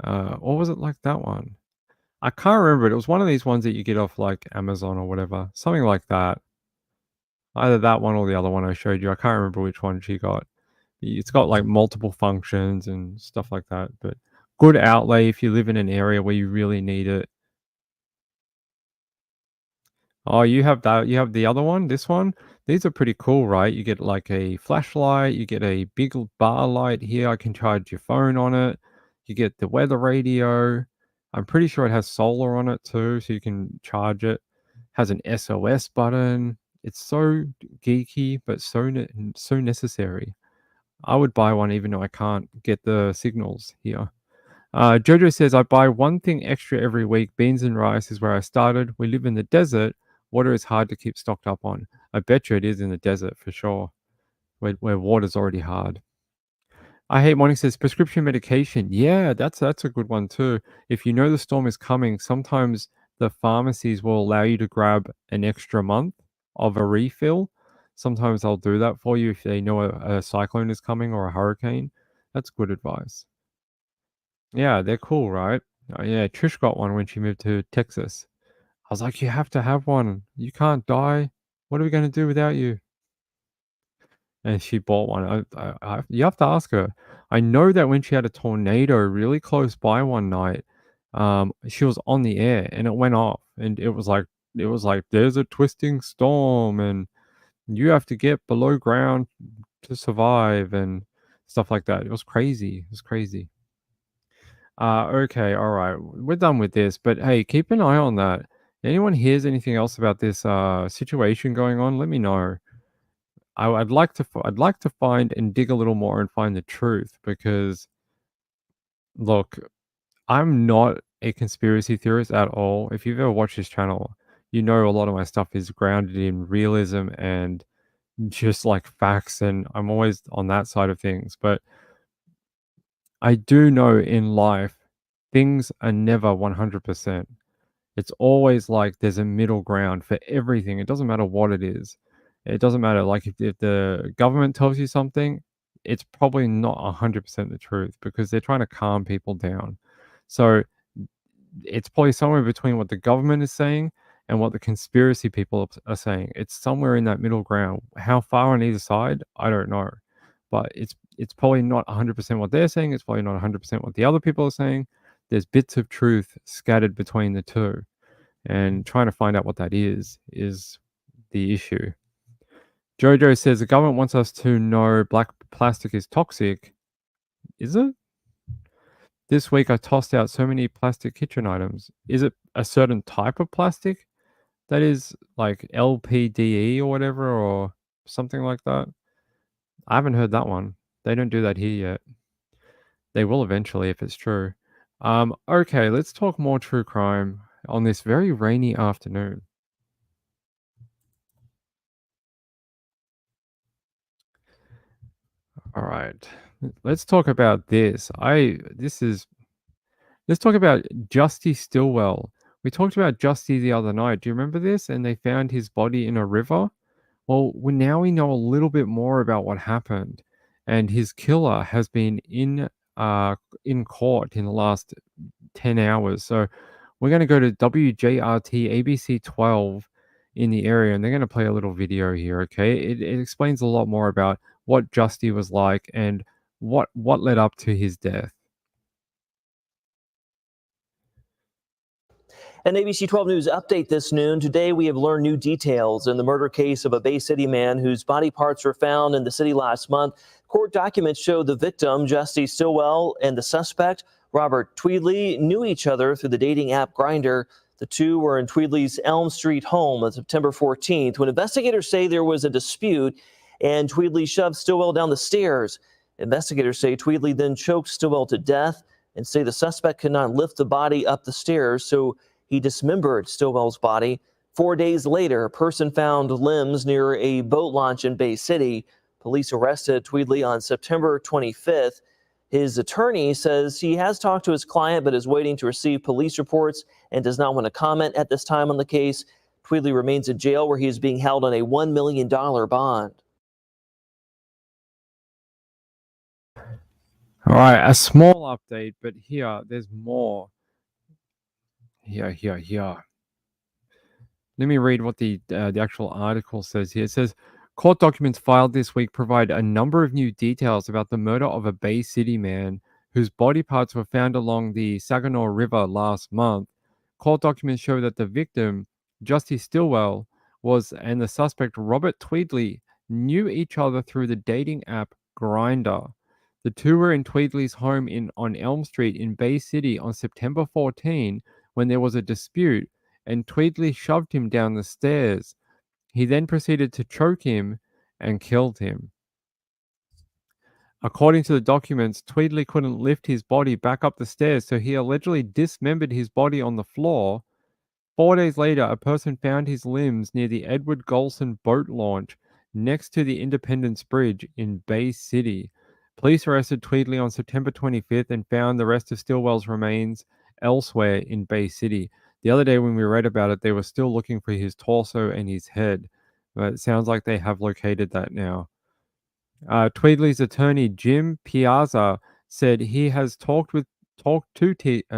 Or was it like that one? I can't remember it. It was one of these ones that you get off like Amazon or whatever, something like that. Either that one or the other one I showed you. I can't remember which one she got. It's got like multiple functions and stuff like that, but good outlay if you live in an area where you really need it. Oh, you have that. You have the other one, this one. These are pretty cool, right? You get like a flashlight, you get a big bar light here. I can charge your phone on it. You get the weather radio. I'm pretty sure it has solar on it too, so you can charge it. Has an SOS button. It's so geeky, but so necessary. I would buy one even though I can't get the signals here. Jojo says, I buy one thing extra every week. Beans and rice is where I started. We live in the desert. Water is hard to keep stocked up on. I bet you it is in the desert for sure, where water's already hard. I Hate Morning says, prescription medication. Yeah, that's a good one too. If you know the storm is coming, sometimes the pharmacies will allow you to grab an extra month of a refill. Sometimes they'll do that for you if they know a cyclone is coming or a hurricane. That's good advice. Yeah, they're cool, right? Yeah, Trish got one when she moved to Texas. I was like, you have to have one. You can't die. What are we going to do without you? And she bought one. You have to ask her. I know that when she had a tornado really close by one night, she was on the air and it went off, and it was like there's a twisting storm and you have to get below ground to survive and stuff like that. It was crazy. It was crazy. Okay, all right. We're done with this, but hey, keep an eye on that. Anyone hears anything else about this situation going on? Let me know. I'd like to find and dig a little more and find the truth, because look, I'm not a conspiracy theorist at all. If you've ever watched this channel, you know a lot of my stuff is grounded in realism and just like facts, and I'm always on that side of things. But I do know in life, things are never 100%. It's always like there's a middle ground for everything. It doesn't matter what it is. It doesn't matter. Like if the government tells you something, it's probably not 100% the truth because they're trying to calm people down. So it's probably somewhere between what the government is saying and what the conspiracy people are saying. It's somewhere in that middle ground. How far on either side, I don't know. But it's probably not 100% what they're saying. It's probably not 100% what the other people are saying. There's bits of truth scattered between the two. And trying to find out what that is the issue. Jojo says the government wants us to know black plastic is toxic. Is it? This week I tossed out so many plastic kitchen items. Is it a certain type of plastic that is like LPDE or whatever, or something like that? I haven't heard that one. They don't do that here yet. They will eventually if it's true. Okay, let's talk more true crime on this very rainy afternoon. All right. Let's talk about this. Let's talk about Justy Stillwell. We talked about Justy the other night. Do you remember this? And they found his body in a river. Well, now we know a little bit more about what happened, and his killer has been in court in the last 10 hours. So we're going to go to WJRT ABC 12 in the area, and they're going to play a little video here. Okay, it explains a lot more about what Justy was like and what led up to his death. An ABC 12 News update this noon. Today, we have learned new details in the murder case of a Bay City man whose body parts were found in the city last month. Court documents show the victim, Justy Stillwell, and the suspect, Robert Tweedley, knew each other through the dating app Grindr. The two were in Tweedley's Elm Street home on September 14th when investigators say there was a dispute and Tweedley shoved Stillwell down the stairs. Investigators say Tweedley then choked Stillwell to death and say the suspect could not lift the body up the stairs, so he dismembered Stillwell's body. 4 days later, a person found limbs near a boat launch in Bay City. Police arrested Tweedley on September 25th. His attorney says he has talked to his client but is waiting to receive police reports and does not want to comment at this time on the case. Tweedley remains in jail where he is being held on a $1 million bond. All right, a small update, but here, there's more. Here. Let me read what the actual article says here. It says, court documents filed this week provide a number of new details about the murder of a Bay City man whose body parts were found along the Saginaw River last month. Court documents show that the victim, Justy Stillwell, and the suspect, Robert Tweedley, knew each other through the dating app Grindr. The two were in Tweedley's home on Elm Street in Bay City on September 14 when there was a dispute, and Tweedley shoved him down the stairs. He then proceeded to choke him and killed him. According to the documents, Tweedley couldn't lift his body back up the stairs, so he allegedly dismembered his body on the floor. 4 days later, a person found his limbs near the Edward Golson boat launch next to the Independence Bridge in Bay City. Police arrested Tweedley on September 25th and found the rest of Stillwell's remains elsewhere in Bay City. The other day when we read about it, they were still looking for his torso and his head. But it sounds like they have located that now. Tweedley's attorney, Jim Piazza, said he has talked to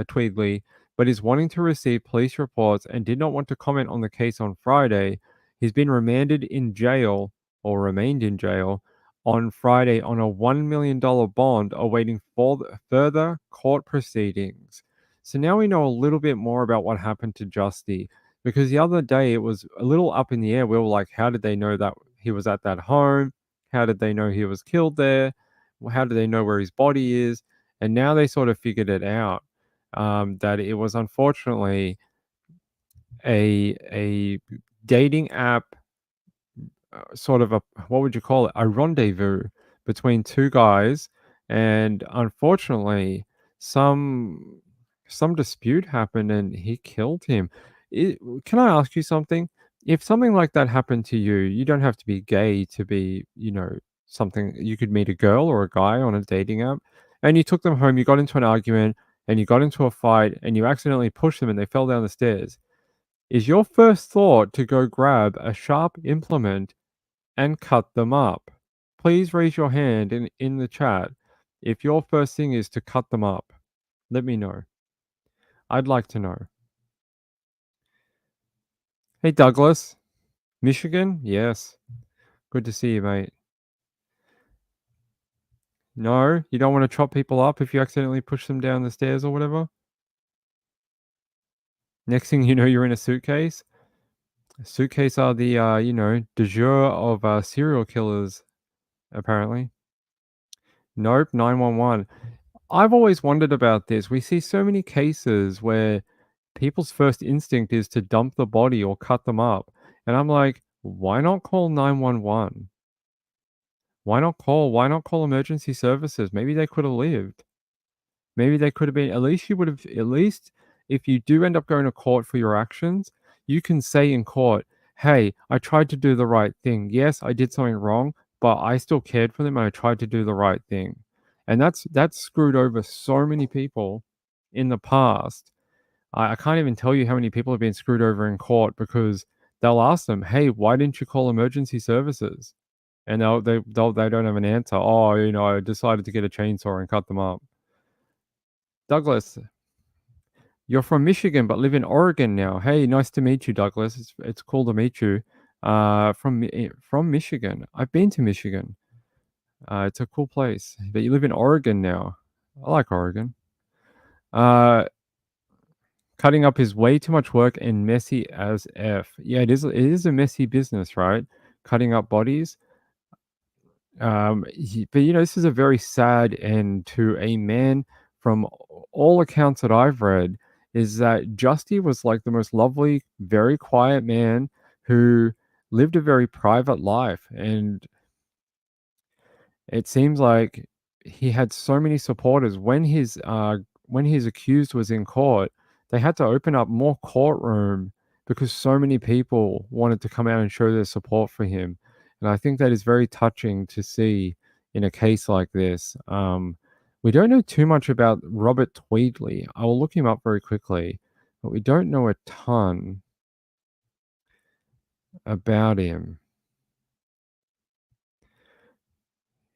Tweedley, but is wanting to receive police reports and did not want to comment on the case on Friday. He's been remained in jail on Friday on a $1 million bond awaiting further court proceedings. So now we know a little bit more about what happened to Justy, because the other day it was a little up in the air. We were like, how did they know that he was at that home? How did they know he was killed there? How do they know where his body is? And now they sort of figured it out, that it was unfortunately a dating app, sort of what would you call it? A rendezvous between two guys. And unfortunately, some dispute happened and he killed him. Can I ask you something? If something like that happened to you, you don't have to be gay to be, something. You could meet a girl or a guy on a dating app and you took them home, you got into an argument and you got into a fight and you accidentally pushed them and they fell down the stairs. Is your first thought to go grab a sharp implement and cut them up? Please raise your hand in the chat if your first thing is to cut them up. Let me know. I'd like to know. Hey, Douglas. Michigan? Yes. Good to see you, mate. No, you don't want to chop people up if you accidentally push them down the stairs or whatever? Next thing you know, you're in a suitcase. A suitcase are the, de jure of serial killers, apparently. Nope, 911. I've always wondered about this. We see so many cases where people's first instinct is to dump the body or cut them up. And I'm like, why not call 911? Why not call emergency services? Maybe they could have lived. Maybe they could have been, at least if you do end up going to court for your actions, you can say in court, hey, I tried to do the right thing. Yes, I did something wrong, but I still cared for them and I tried to do the right thing. And that's screwed over so many people in the past. I can't even tell you how many people have been screwed over in court because they'll ask them, "Hey, why didn't you call emergency services?" And they don't have an answer. "Oh, I decided to get a chainsaw and cut them up." Douglas, you're from Michigan but live in Oregon now. Hey, nice to meet you, Douglas. It's cool to meet you. From Michigan. I've been to Michigan. It's a cool place. But you live in Oregon now. I like Oregon. Cutting up is way too much work and messy as F. Yeah, it is a messy business, right? Cutting up bodies. But this is a very sad end to a man. From all accounts that I've read, is that Justy was like the most lovely, very quiet man who lived a very private life, and it seems like he had so many supporters. When his accused was in court, they had to open up more courtroom because so many people wanted to come out and show their support for him. And I think that is very touching to see in a case like this. We don't know too much about Robert Tweedley. I will look him up very quickly, but we don't know a ton about him.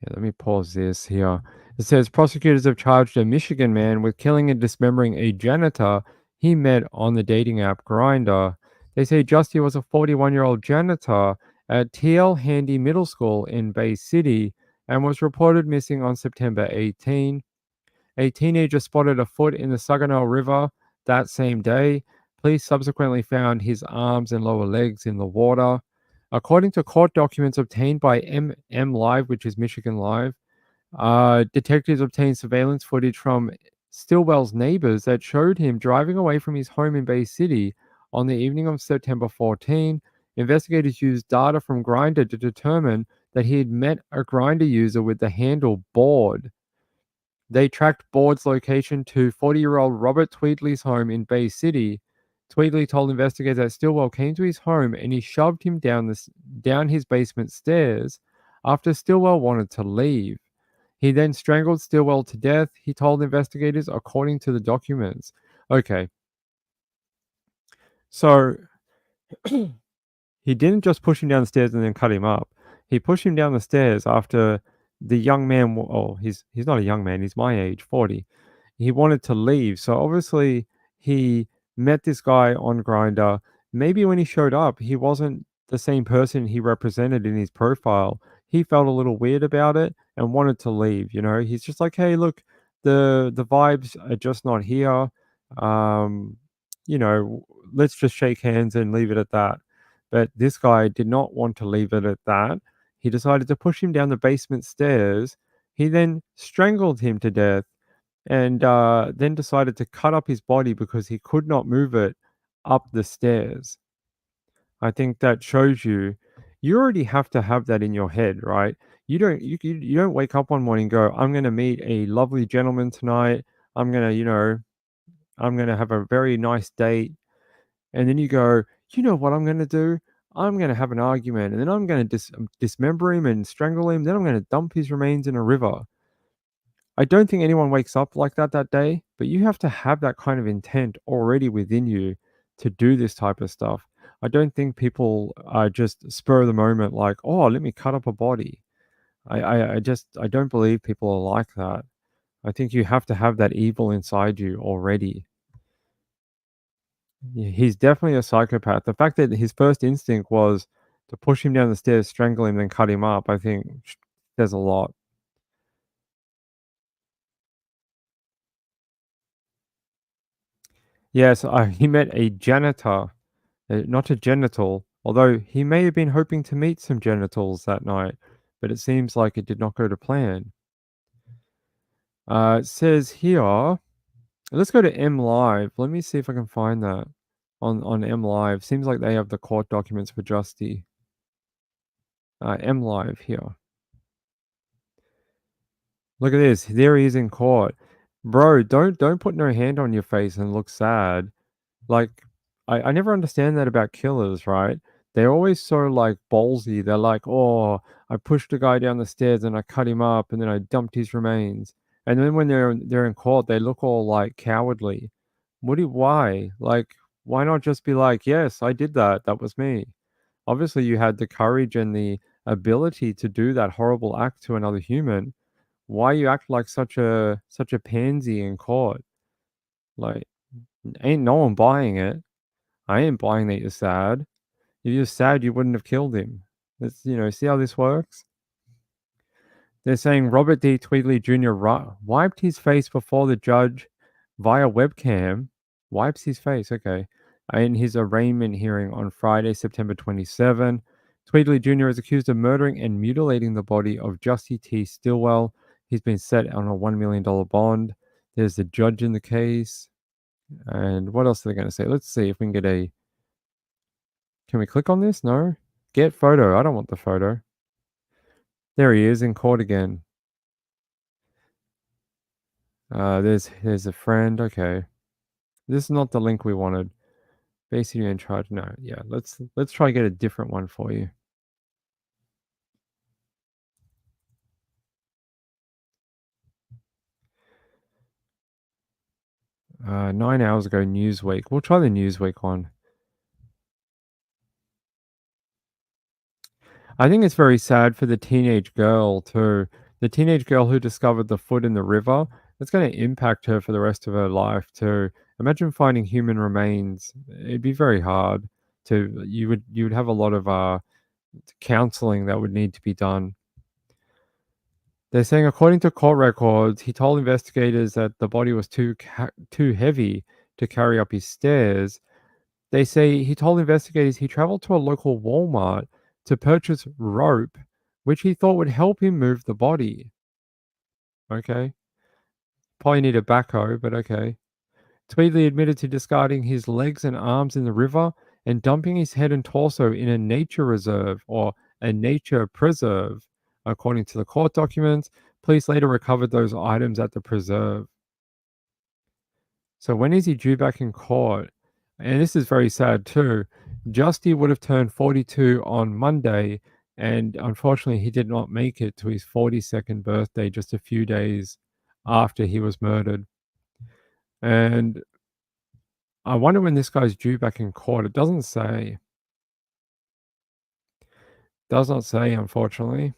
Yeah, let me pause this here. It says prosecutors have charged a Michigan man with killing and dismembering a janitor he met on the dating app Grindr. They say Justy was a 41-year-old janitor at TL Handy Middle School in Bay City and was reported missing on September 18. A teenager spotted a foot in the Saginaw River that same day. Police subsequently found his arms and lower legs in the water. According to court documents obtained by MLive, which is Michigan Live, detectives obtained surveillance footage from Stillwell's neighbors that showed him driving away from his home in Bay City on the evening of September 14. Investigators used data from Grindr to determine that he had met a Grindr user with the handle Board. They tracked Board's location to 40-year-old Robert Tweedley's home in Bay City. Tweedley told investigators that Stillwell came to his home and he shoved him down his basement stairs after Stillwell wanted to leave. He then strangled Stillwell to death, he told investigators, according to the documents. Okay. So he didn't just push him down the stairs and then cut him up. He pushed him down the stairs after the young man, he's not a young man, he's my age, 40. He wanted to leave. So obviously he met this guy on Grindr. Maybe when he showed up, he wasn't the same person he represented in his profile. He felt a little weird about it and wanted to leave. He's just like, hey, look, the vibes are just not here. Let's just shake hands and leave it at that. But this guy did not want to leave it at that. He decided to push him down the basement stairs. He then strangled him to death and then decided to cut up his body because he could not move it up the stairs. I think that shows you already have to have that in your head, right? You don't wake up one morning and go, I'm going to meet a lovely gentleman tonight. I'm going to have a very nice date. And then you go, you know what I'm going to do? I'm going to have an argument, and then I'm going to dismember him and strangle him. Then I'm going to dump his remains in a river. I don't think anyone wakes up like that day, but you have to have that kind of intent already within you to do this type of stuff. I don't think people are just spur of the moment like, oh, let me cut up a body. I don't believe people are like that. I think you have to have that evil inside you already. Yeah, he's definitely a psychopath. The fact that his first instinct was to push him down the stairs, strangle him, then cut him up, I think there's a lot. Yes, he met a janitor, not a genital, although he may have been hoping to meet some genitals that night, but it seems like it did not go to plan. It says here, let's go to MLive. Let me see if I can find that on MLive. Seems like they have the court documents for Justy. MLive here. Look at this. There he is in court. Bro, don't put no hand on your face and look sad. Like, I never understand that about killers, right? They're always so like ballsy. They're like, oh, I pushed a guy down the stairs and I cut him up and then I dumped his remains. And then when they're in court, they look all like cowardly. Why? Like, Why not just be like, yes, I did that. That was me. Obviously, you had the courage and the ability to do that horrible act to another human. Why you act like such a pansy in court? Like, ain't no one buying it. I ain't buying that you're sad. If you're sad, you wouldn't have killed him. That's, see how this works? They're saying Robert D. Tweedley Jr. Wiped his face before the judge via webcam. Wipes his face, okay. In his arraignment hearing on Friday, September 27. Tweedley Jr. is accused of murdering and mutilating the body of Justy T. Stillwell. He's been set on a $1 million bond. There's the judge in the case. And what else are they going to say? Let's see if we can get a... Can we click on this? No? Get photo. I don't want the photo. There he is in court again. There's a friend. Okay. This is not the link we wanted. Basically in charge. No, yeah. Let's try to get a different one for you. Uh, 9 hours ago, Newsweek. We'll try the Newsweek one. I think it's very sad for the teenage girl too. The teenage girl who discovered the foot in the river. It's going to impact her for the rest of her life too. Imagine finding human remains. It'd be very hard to. You would have a lot of counseling that would need to be done. They're saying, according to court records, he told investigators that the body was too heavy to carry up his stairs. They say he told investigators he traveled to a local Walmart to purchase rope, which he thought would help him move the body. Okay. Probably need a backhoe, but okay. Tweedley admitted to discarding his legs and arms in the river and dumping his head and torso in a nature reserve or a nature preserve. According to the court documents, police later recovered those items at the preserve. So when is he due back in court? And this is very sad too. Justy would have turned 42 on Monday, and unfortunately, he did not make it to his 42nd birthday just a few days after he was murdered. And I wonder when this guy's due back in court. It doesn't say. Does not say, unfortunately.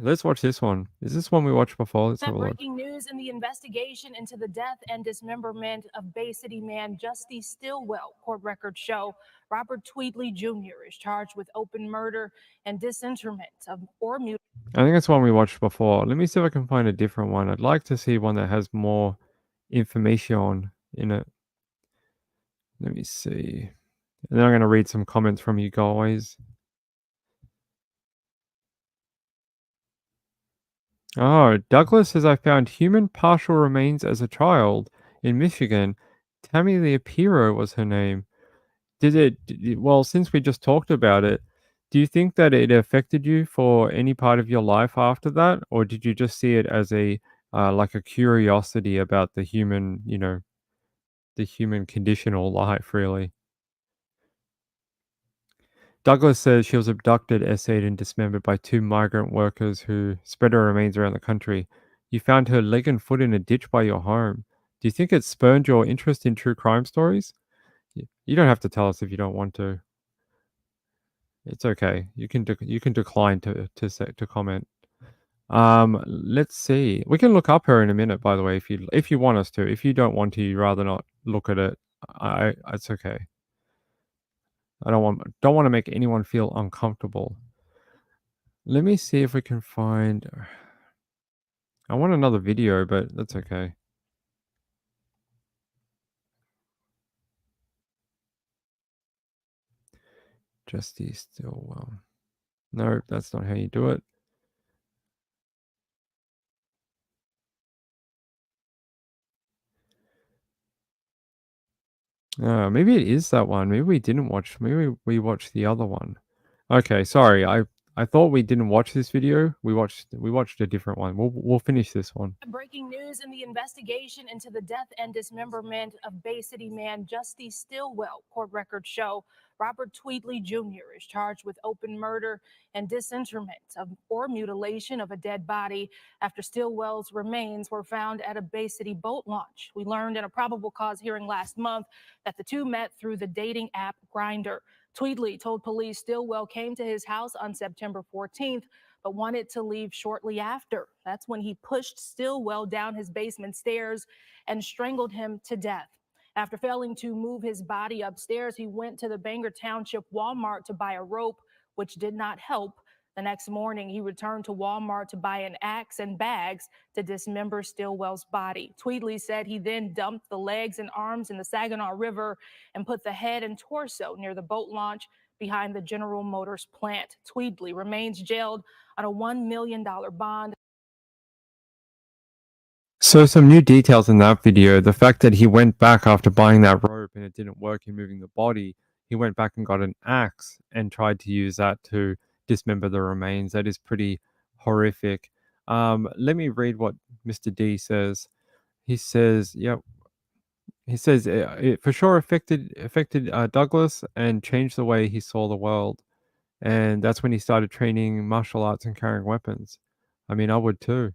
Let's watch this one. Is this one we watched before? Let's have a look. Breaking news in the investigation into the death and dismemberment of Bay City man Justy Stillwell. Court records show Robert Tweedley Jr. is charged with open murder and disinterment or mutilation. I think it's one we watched before. Let me see if I can find a different one. I'd like to see one that has more information in it. Let me see. And then I'm going to read some comments from you guys. Oh, Douglas says, I found human partial remains as a child in Michigan. Tammy Leopiro was her name. Well, since we just talked about it, do you think that it affected you for any part of your life after that? Or did you just see it as like a curiosity about the human, the human condition or life, really? Douglas says she was abducted, essayed, and dismembered by 2 migrant workers who spread her remains around the country. You found her leg and foot in a ditch by your home. Do you think it spurned your interest in true crime stories? You don't have to tell us if you don't want to. It's okay. You can decline to comment. Let's see. We can look up her in a minute, by the way, if you want us to. If you don't want to, you'd rather not look at it. It's okay. I don't want to make anyone feel uncomfortable. Let me see if we can find. I want another video, but that's okay. Justy Stillwell. No, that's not how you do it. Maybe it is that one. Maybe we didn't watch. Maybe we watched the other one. Okay, sorry. I thought we didn't watch this video. We watched a different one. We'll finish this one. Breaking news in the investigation into the death and dismemberment of Bay City man Justy Stillwell. Court records show Robert Tweedley Jr. is charged with open murder and disinterment or mutilation of a dead body after Stillwell's remains were found at a Bay City boat launch. We learned in a probable cause hearing last month that the two met through the dating app Grindr. Tweedley told police Stillwell came to his house on September 14th, but wanted to leave shortly after. That's when he pushed Stillwell down his basement stairs and strangled him to death. After failing to move his body upstairs, he went to the Bangor Township Walmart to buy a rope, which did not help. The next morning, he returned to Walmart to buy an axe and bags to dismember Stillwell's body. Tweedley said he then dumped the legs and arms in the Saginaw River and put the head and torso near the boat launch behind the General Motors plant. Tweedley remains jailed on a $1 million bond. So some new details in that video. The fact that he went back after buying that rope and it didn't work in moving the body. He went back and got an axe and tried to use that to dismember the remains. That is pretty horrific. Let me read what Mr. D says. He says, yep. He says it for sure affected Douglas and changed the way he saw the world. And that's when he started training martial arts and carrying weapons. I mean, I would too.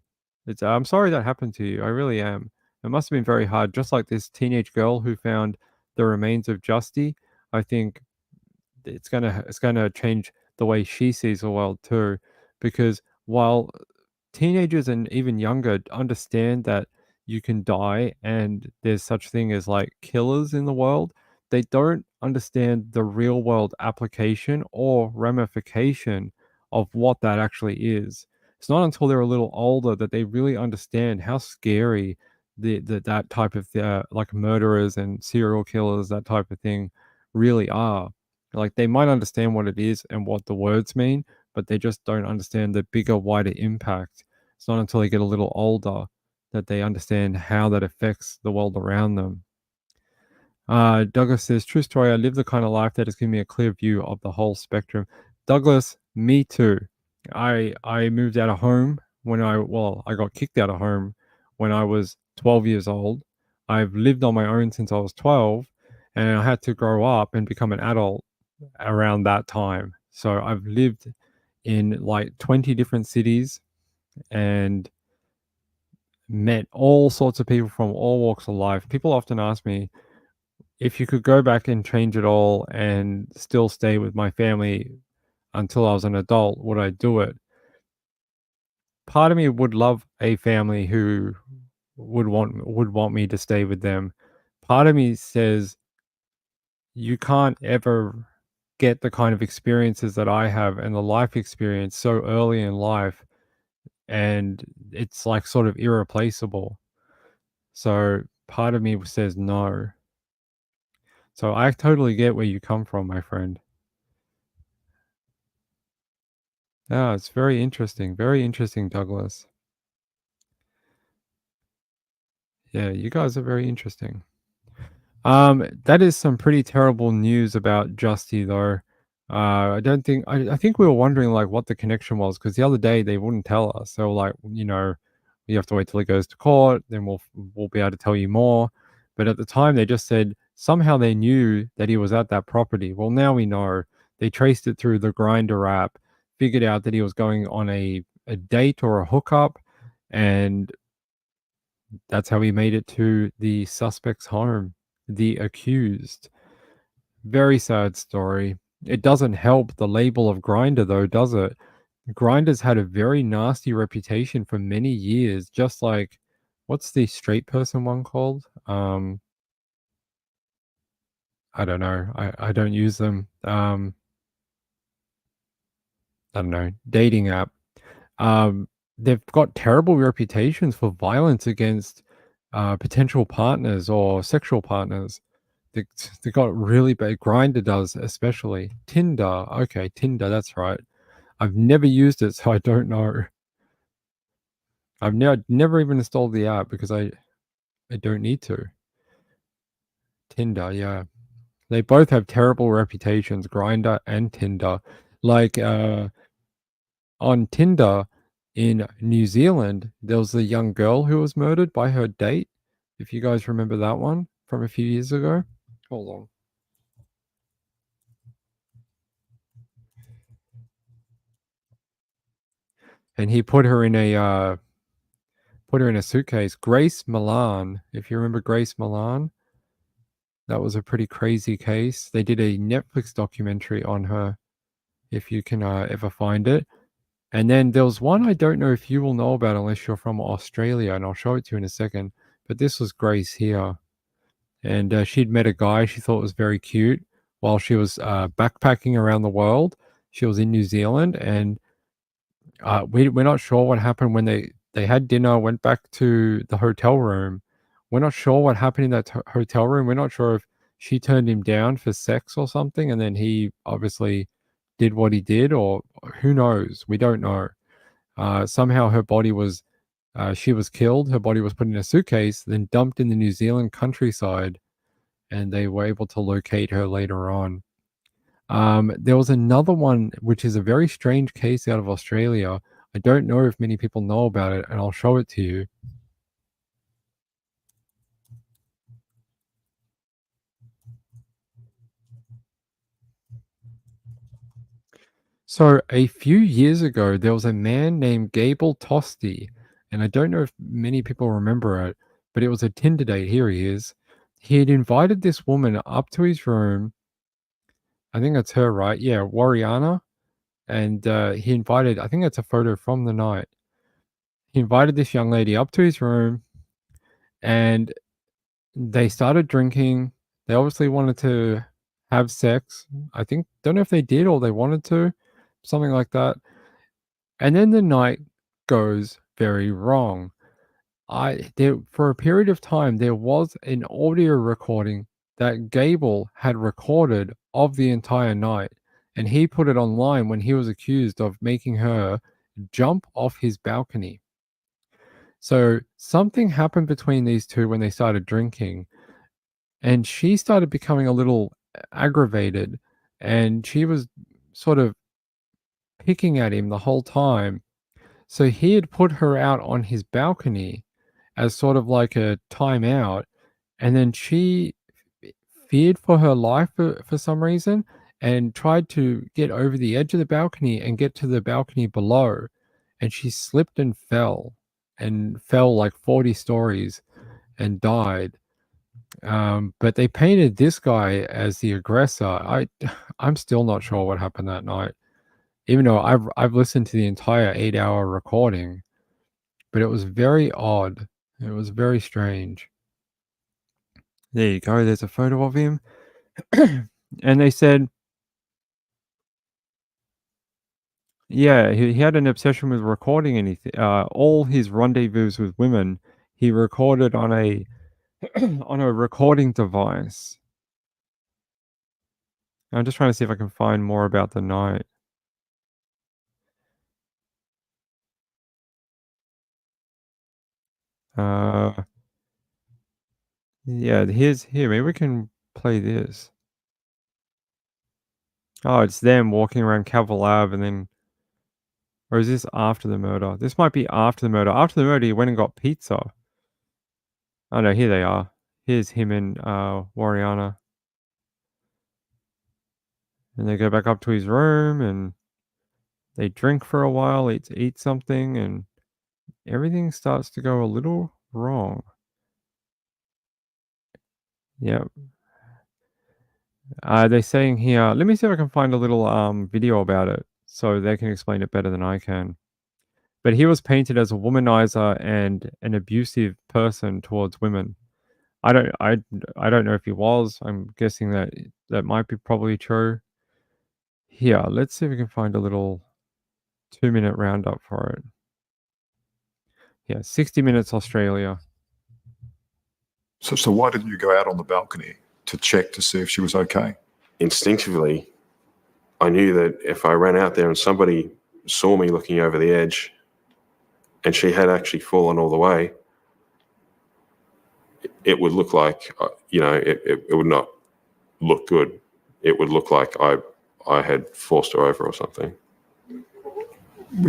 I'm sorry that happened to you. I really am. It must have been very hard. Just like this teenage girl who found the remains of Justy. I think it's gonna change the way she sees the world too. Because while teenagers and even younger understand that you can die and there's such thing as like killers in the world, they don't understand the real world application or ramification of what that actually is. It's not until they're a little older that they really understand how scary that type of like murderers and serial killers, that type of thing, really are. Like they might understand what it is and what the words mean, but they just don't understand the bigger, wider impact. It's not until they get a little older that they understand how that affects the world around them. Douglas says, true story. I live the kind of life that has given me a clear view of the whole spectrum. Douglas, me too. I moved out of home when I got kicked out of home when I was 12 years old. I've lived on my own since I was 12, and I had to grow up and become an adult around that time. So I've lived in like 20 different cities and met all sorts of people from all walks of life. People often ask me, if you could go back and change it all and still stay with my family until I was an adult, would I do it? Part of me would love a family who would want me to stay with them. Part of me says you can't ever get the kind of experiences that I have and the life experience so early in life, and it's like sort of irreplaceable. So part of me says no. So I totally get where you come from, my friend. Yeah, it's very interesting, Douglas. Yeah, you guys are very interesting. That is some pretty terrible news about Justy, though. I don't think I think we were wondering like what the connection was, because the other day they wouldn't tell us. So like, you have to wait till he goes to court, then we'll be able to tell you more. But at the time they just said somehow they knew that he was at that property. Well, now we know. They traced it through the Grindr app, figured out that he was going on a date or a hookup, and that's how he made it to the suspect's home, the accused. Very sad story. It doesn't help the label of Grindr, though, does it? Grindr's had a very nasty reputation for many years, just like, what's the straight person one called? I don't know. I don't use them. I don't know. Dating app. They've got terrible reputations for violence against potential partners or sexual partners. They got really bad. Grindr does, especially. Tinder. Okay, Tinder. That's right. I've never used it, so I don't know. I've never even installed the app because I don't need to. Tinder, yeah. They both have terrible reputations, Grindr and Tinder. Like on Tinder in New Zealand, there was a young girl who was murdered by her date. If you guys remember that one from a few years ago. Hold on. And he put her in a suitcase. Grace Milan, if you remember Grace Milan, that was a pretty crazy case. They did a Netflix documentary on her, if you can ever find it. And then there was one I don't know if you will know about unless you're from Australia, and I'll show it to you in a second. But this was Grace here. And she'd met a guy she thought was very cute while she was backpacking around the world. She was in New Zealand, and we're not sure what happened when they had dinner, went back to the hotel room. We're not sure what happened in that hotel room. We're not sure if she turned him down for sex or something, and then he obviously did what he did, or who knows? We don't know. Somehow her body was, she was killed. Her body was put in a suitcase, then dumped in the New Zealand countryside, and they were able to locate her later on. There was another one, which is a very strange case out of Australia. I don't know if many people know about it, and I'll show it to you. So a few years ago, there was a man named Gable Tosti, and I don't know if many people remember it, but it was a Tinder date. Here he is. He had invited this woman up to his room. I think that's her, right? Yeah, Wariana. And he invited, I think that's a photo from the night. He invited this young lady up to his room, and they started drinking. They obviously wanted to have sex. I think, don't know if they did or they wanted to, something like that. And then the night goes very wrong. For a period of time, there was an audio recording that Gable had recorded of the entire night, and he put it online when he was accused of making her jump off his balcony. So something happened between these two when they started drinking, and she started becoming a little aggravated, and she was sort of picking at him the whole time. So he had put her out on his balcony as sort of like a timeout, and then she feared for her life for some reason and tried to get over the edge of the balcony and get to the balcony below, and she slipped and fell like 40 stories and died. But they painted this guy as the aggressor. I'm still not sure what happened that night, even though I've listened to the entire 8-hour recording, but it was very odd. It was very strange. There you go. There's a photo of him. And they said, yeah, he had an obsession with recording anything. All his rendezvous with women, he recorded on a on a recording device. I'm just trying to see if I can find more about the night. Yeah, here. Maybe we can play this. Oh, it's them walking around Cavill Ave, and then, or is this after the murder? This might be after the murder. After the murder, he went and got pizza. Oh no, here they are. Here's him and Wariana. And they go back up to his room, and they drink for a while, eat something, and everything starts to go a little wrong. Yep. They're saying here, let me see if I can find a little video about it so they can explain it better than I can. But he was painted as a womanizer and an abusive person towards women. I don't know if he was. I'm guessing that might be probably true. Here, let's see if we can find a little 2-minute roundup for it. Yeah, 60 Minutes Australia. So why didn't you go out on the balcony to check to see if she was okay? Instinctively, I knew that if I ran out there and somebody saw me looking over the edge and she had actually fallen all the way, it would look like, it would not look good. It would look like I had forced her over or something.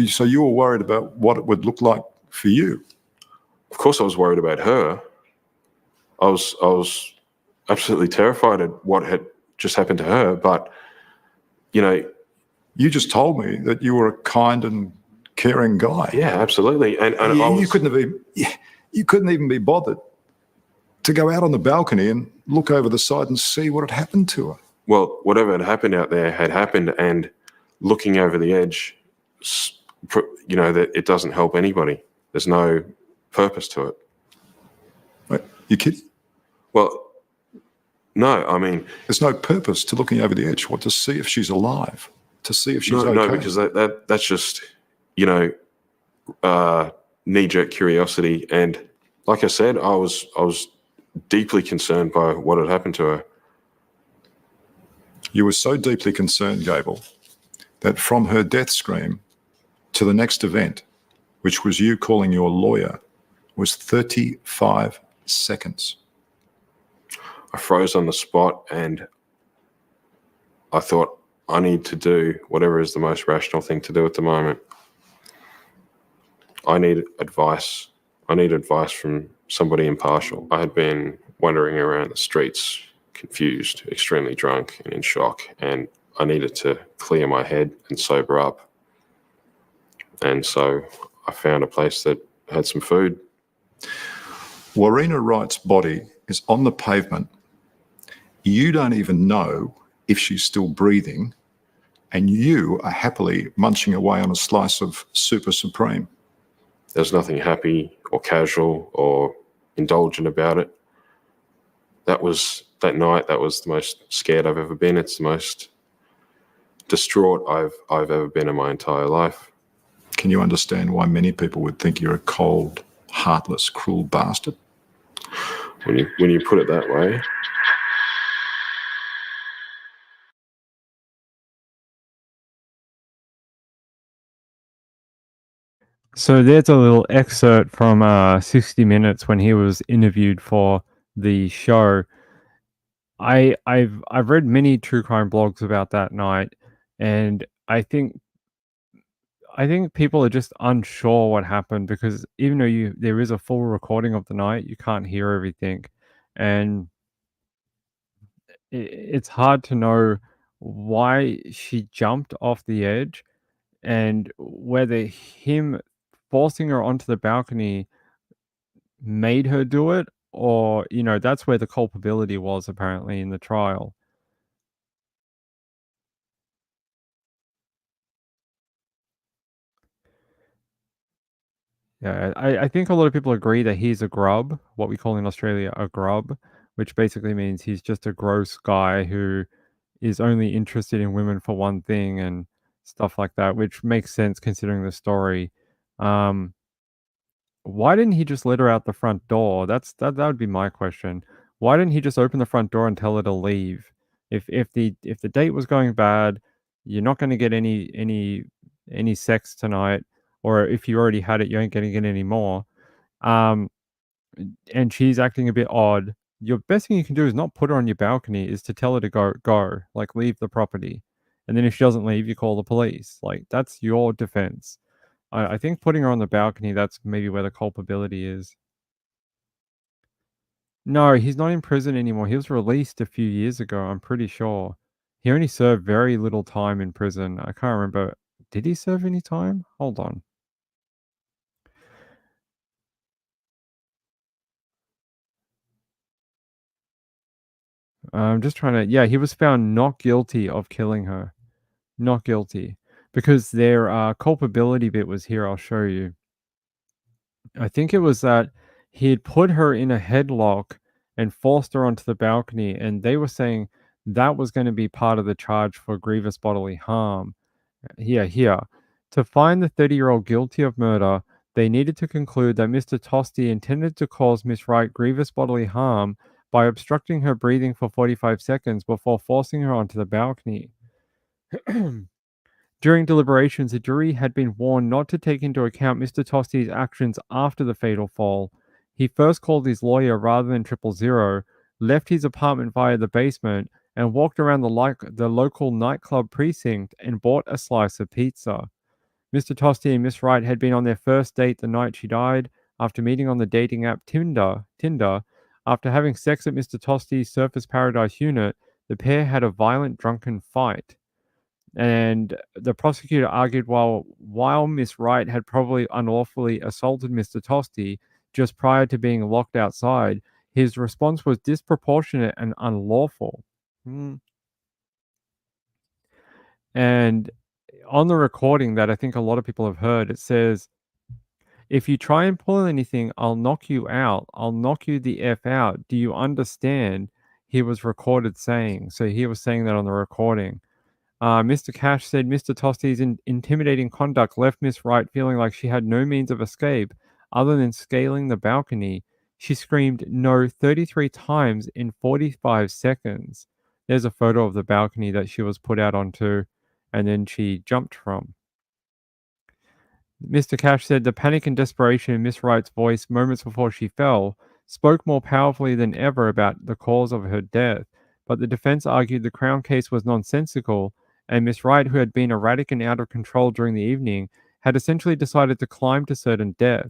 So you were worried about what it would look like for you. Of course, I was worried about her. I was absolutely terrified at what had just happened to her. But, you know, You just told me that you were a kind and caring guy. yeah, absolutely. And I was, You couldn't even be bothered to go out on the balcony and look over the side and see what had happened to her. well, whatever had happened out there had happened, and looking over the edge, you know, that it doesn't help anybody. There's no purpose to it. Wait, you kidding? Well, no, I mean, There's no purpose to looking over the edge. What, to see if she's alive? To see if she's no, okay? no, because that's just, you know, knee-jerk curiosity. And like I said, I was deeply concerned by what had happened to her. You were so deeply concerned, Gable, that from her death scream to the next event, which was you calling your lawyer, was 35 seconds. I froze on the spot, and I thought, I need to do whatever is the most rational thing to do at the moment. I need advice. I need advice from somebody impartial. I had been wandering around the streets, confused, extremely drunk, and in shock, and I needed to clear my head and sober up. And so I found a place that had some food. Warina Wright's body is on the pavement. You don't even know if she's still breathing, and you are happily munching away on a slice of Super Supreme. There's nothing happy or casual or indulgent about it. That night, that was the most scared I've ever been. It's the most distraught I've ever been in my entire life. Can you understand why many people would think you're a cold, heartless, cruel bastard? When you put it that way. So there's a little excerpt from 60 Minutes when he was interviewed for the show. I've read many true crime blogs about that night, and I think people are just unsure what happened, because even though there is a full recording of the night, you can't hear everything, and it's hard to know why she jumped off the edge, and whether him forcing her onto the balcony made her do it, or, you know, that's where the culpability was apparently in the trial. Yeah, I think a lot of people agree that he's a grub, what we call in Australia a grub, which basically means he's just a gross guy who is only interested in women for one thing and stuff like that, which makes sense considering the story. Why didn't he just let her out the front door? That would be my question. Why didn't he just open the front door and tell her to leave? If the date was going bad, you're not going to get any sex tonight, or if you already had it, you ain't going to get any more. And she's acting a bit odd. Your best thing you can do is not put her on your balcony, is to tell her to go, like leave the property. And then if she doesn't leave, you call the police. Like, that's your defense. I think putting her on the balcony, that's maybe where the culpability is. No, he's not in prison anymore. He was released a few years ago, I'm pretty sure. He only served very little time in prison. I can't remember. Did he serve any time? Hold on. I'm just trying to... Yeah, he was found not guilty of killing her. Not guilty. Because their culpability bit was here, I'll show you. I think it was that he had put her in a headlock and forced her onto the balcony, and they were saying that was going to be part of the charge for grievous bodily harm. Here. To find the 30-year-old guilty of murder, they needed to conclude that Mr. Tosti intended to cause Miss Wright grievous bodily harm by obstructing her breathing for 45 seconds before forcing her onto the balcony. During deliberations, the jury had been warned not to take into account Mr. Tosti's actions after the fatal fall. He first called his lawyer rather than 000, left his apartment via the basement, and walked around the local nightclub precinct and bought a slice of pizza. Mr. Tosti and Miss Wright had been on their first date the night she died. After meeting on the dating app Tinder, after having sex at Mr. Tosti's Surfers Paradise unit, the pair had a violent drunken fight. And the prosecutor argued while Miss Wright had probably unlawfully assaulted Mr. Tosti just prior to being locked outside, his response was disproportionate and unlawful. And on the recording that I think a lot of people have heard, it says, "If you try and pull anything, I'll knock you out. I'll knock you the F out. Do you understand?" He was recorded saying. So he was saying that on the recording. Mr. Cash said Mr. Tosti's intimidating conduct left Miss Wright feeling like she had no means of escape other than scaling the balcony. She screamed no 33 times in 45 seconds. There's a photo of the balcony that she was put out onto, and then she jumped from. Mr. Cash said the panic and desperation in Miss Wright's voice moments before she fell spoke more powerfully than ever about the cause of her death, but the defense argued the Crown case was nonsensical, and Miss Wright, who had been erratic and out of control during the evening, had essentially decided to climb to certain death.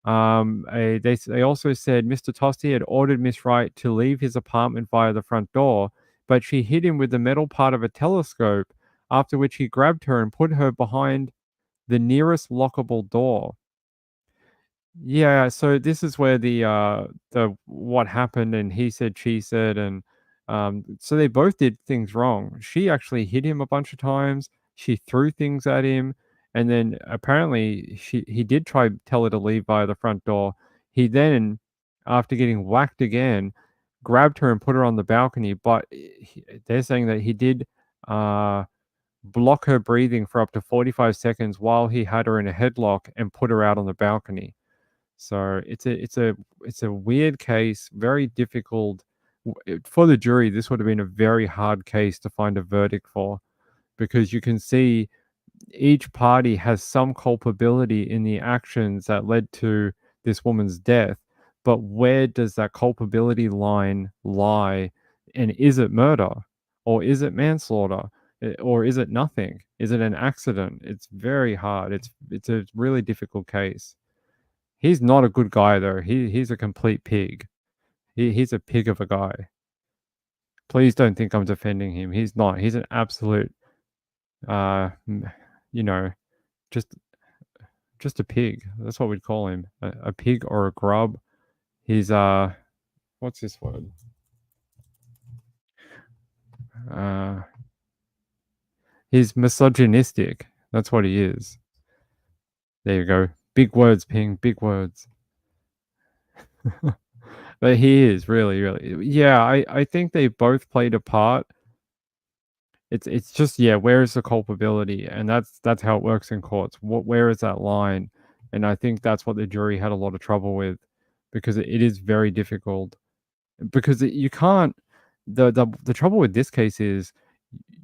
They also said Mr. Tosti had ordered Miss Wright to leave his apartment via the front door, but she hit him with the metal part of a telescope, after which he grabbed her and put her behind the nearest lockable door. Yeah, so this is where the what happened and he said, she said, and so they both did things wrong. She actually hit him a bunch of times. She threw things at him, and then apparently he did try to tell her to leave via the front door. He then, after getting whacked again, grabbed her and put her on the balcony. But they're saying that he did block her breathing for up to 45 seconds while he had her in a headlock and put her out on the balcony. So it's a weird case, very difficult for the jury. This would have been a very hard case to find a verdict for, because you can see each party has some culpability in the actions that led to this woman's death, but where does that culpability line lie? And is it murder, or is it manslaughter, or is it nothing? Is it an accident? It's very hard. It's a really difficult case. He's not a good guy, though. He's a complete pig. He's a pig of a guy. Please don't think I'm defending him. He's not. He's an absolute, just a pig. That's what we'd call him. A pig or a grub. He's what's this word? He's misogynistic. That's what he is. There you go. Big words, Ping. Big words. But he is really, really. Yeah, I think they both played a part. It's just, yeah, where is the culpability? And that's how it works in courts. Where is that line? And I think that's what the jury had a lot of trouble with, because it is very difficult. Because you can't. The trouble with this case is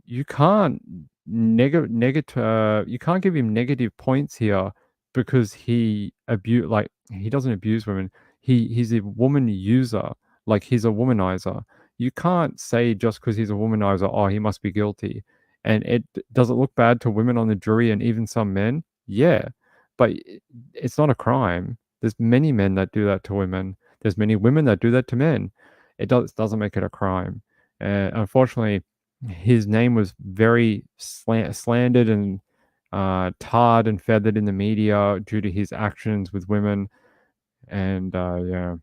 you can't you can't give him negative points here, because he doesn't abuse women. He's a woman user, like he's a womanizer. You can't say just because he's a womanizer, oh, he must be guilty. And does it look bad to women on the jury and even some men? Yeah, but it's not a crime. There's many men that do that to women. There's many women that do that to men. It doesn't make it a crime. Unfortunately, his name was very slandered and tarred and feathered in the media due to his actions with women. And yeah.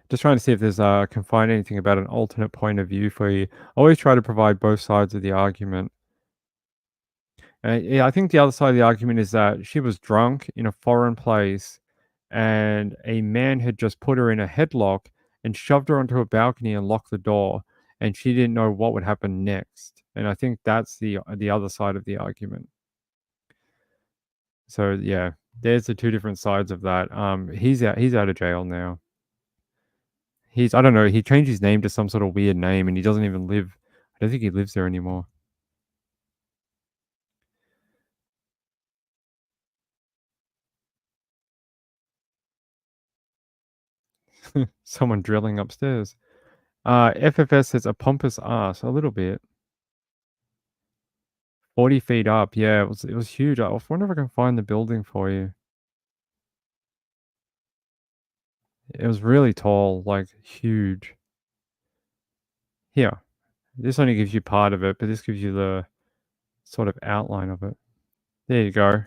Just trying to see if there's can find anything about an alternate point of view for you. Always try to provide both sides of the argument. Yeah, I think the other side of the argument is that she was drunk in a foreign place, and a man had just put her in a headlock and shoved her onto a balcony and locked the door, and she didn't know what would happen next. And I think that's the other side of the argument. So yeah, there's the two different sides of that. He's out of jail now. I don't know, he changed his name to some sort of weird name, and he doesn't even live. I don't think he lives there anymore. Someone drilling upstairs. FFS says a pompous ass, a little bit. 40 feet up, yeah, it was huge. I wonder if I can find the building for you. It was really tall, like huge. Here, this only gives you part of it, but this gives you the sort of outline of it. There you go.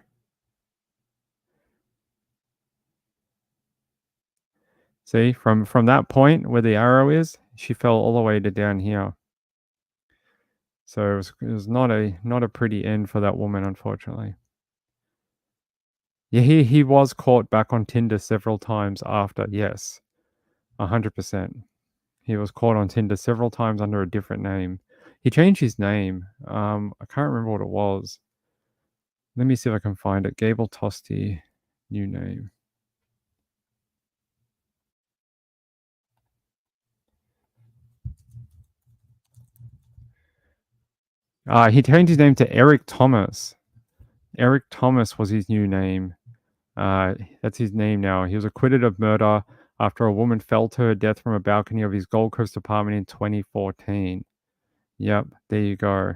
See, from that point where the arrow is, she fell all the way to down here. So it was not a pretty end for that woman, unfortunately. Yeah, he was caught back on Tinder several times after. Yes, 100%. He was caught on Tinder several times under a different name. He changed his name. I can't remember what it was. Let me see if I can find it. Gable Tosti, new name. He changed his name to Eric Thomas. Eric Thomas was his new name. That's his name now. He was acquitted of murder after a woman fell to her death from a balcony of his Gold Coast apartment in 2014. Yep, there you go.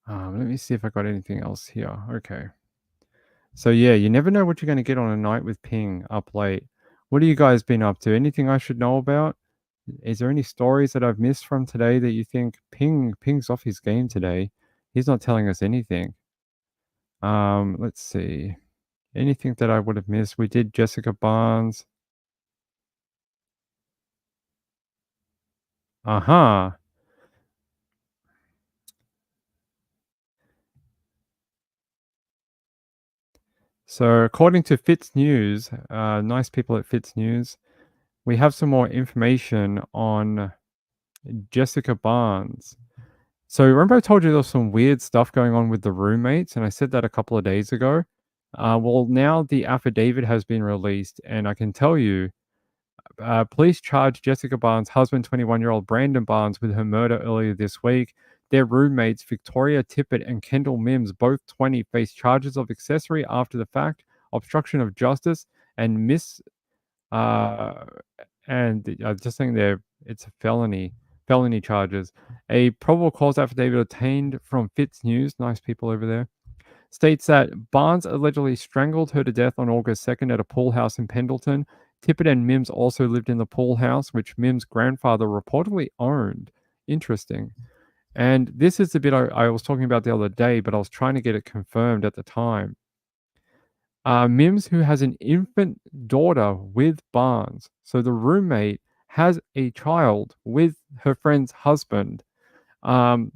Let me see if I got anything else here. Okay. So yeah, you never know what you're going to get on a night with Ping up late. What have you guys been up to? Anything I should know about? Is there any stories that I've missed from today that you think Ping's off his game today? He's not telling us anything. Let's see. Anything that I would have missed? We did Jessica Barnes. Uh-huh. So according to Fitz News, nice people at Fitz News, we have some more information on Jessica Barnes. So remember I told you there was some weird stuff going on with the roommates, and I said that a couple of days ago. Well, now the affidavit has been released, and I can tell you, police charged Jessica Barnes' husband, 21-year-old Brandon Barnes, with her murder earlier this week. Their roommates, Victoria Tippett and Kendall Mims, both 20, face charges of accessory after the fact, obstruction of justice, and just saying there, it's a felony charges. A probable cause affidavit obtained from Fitz News, nice people over there, states that Barnes allegedly strangled her to death on August 2nd at a pool house in Pendleton. Tippett and Mims also lived in the pool house, which Mims' grandfather reportedly owned. Interesting. And this is the bit I was talking about the other day, but I was trying to get it confirmed at the time. Mims, who has an infant daughter with Barnes, so the roommate has a child with her friend's husband. Anderson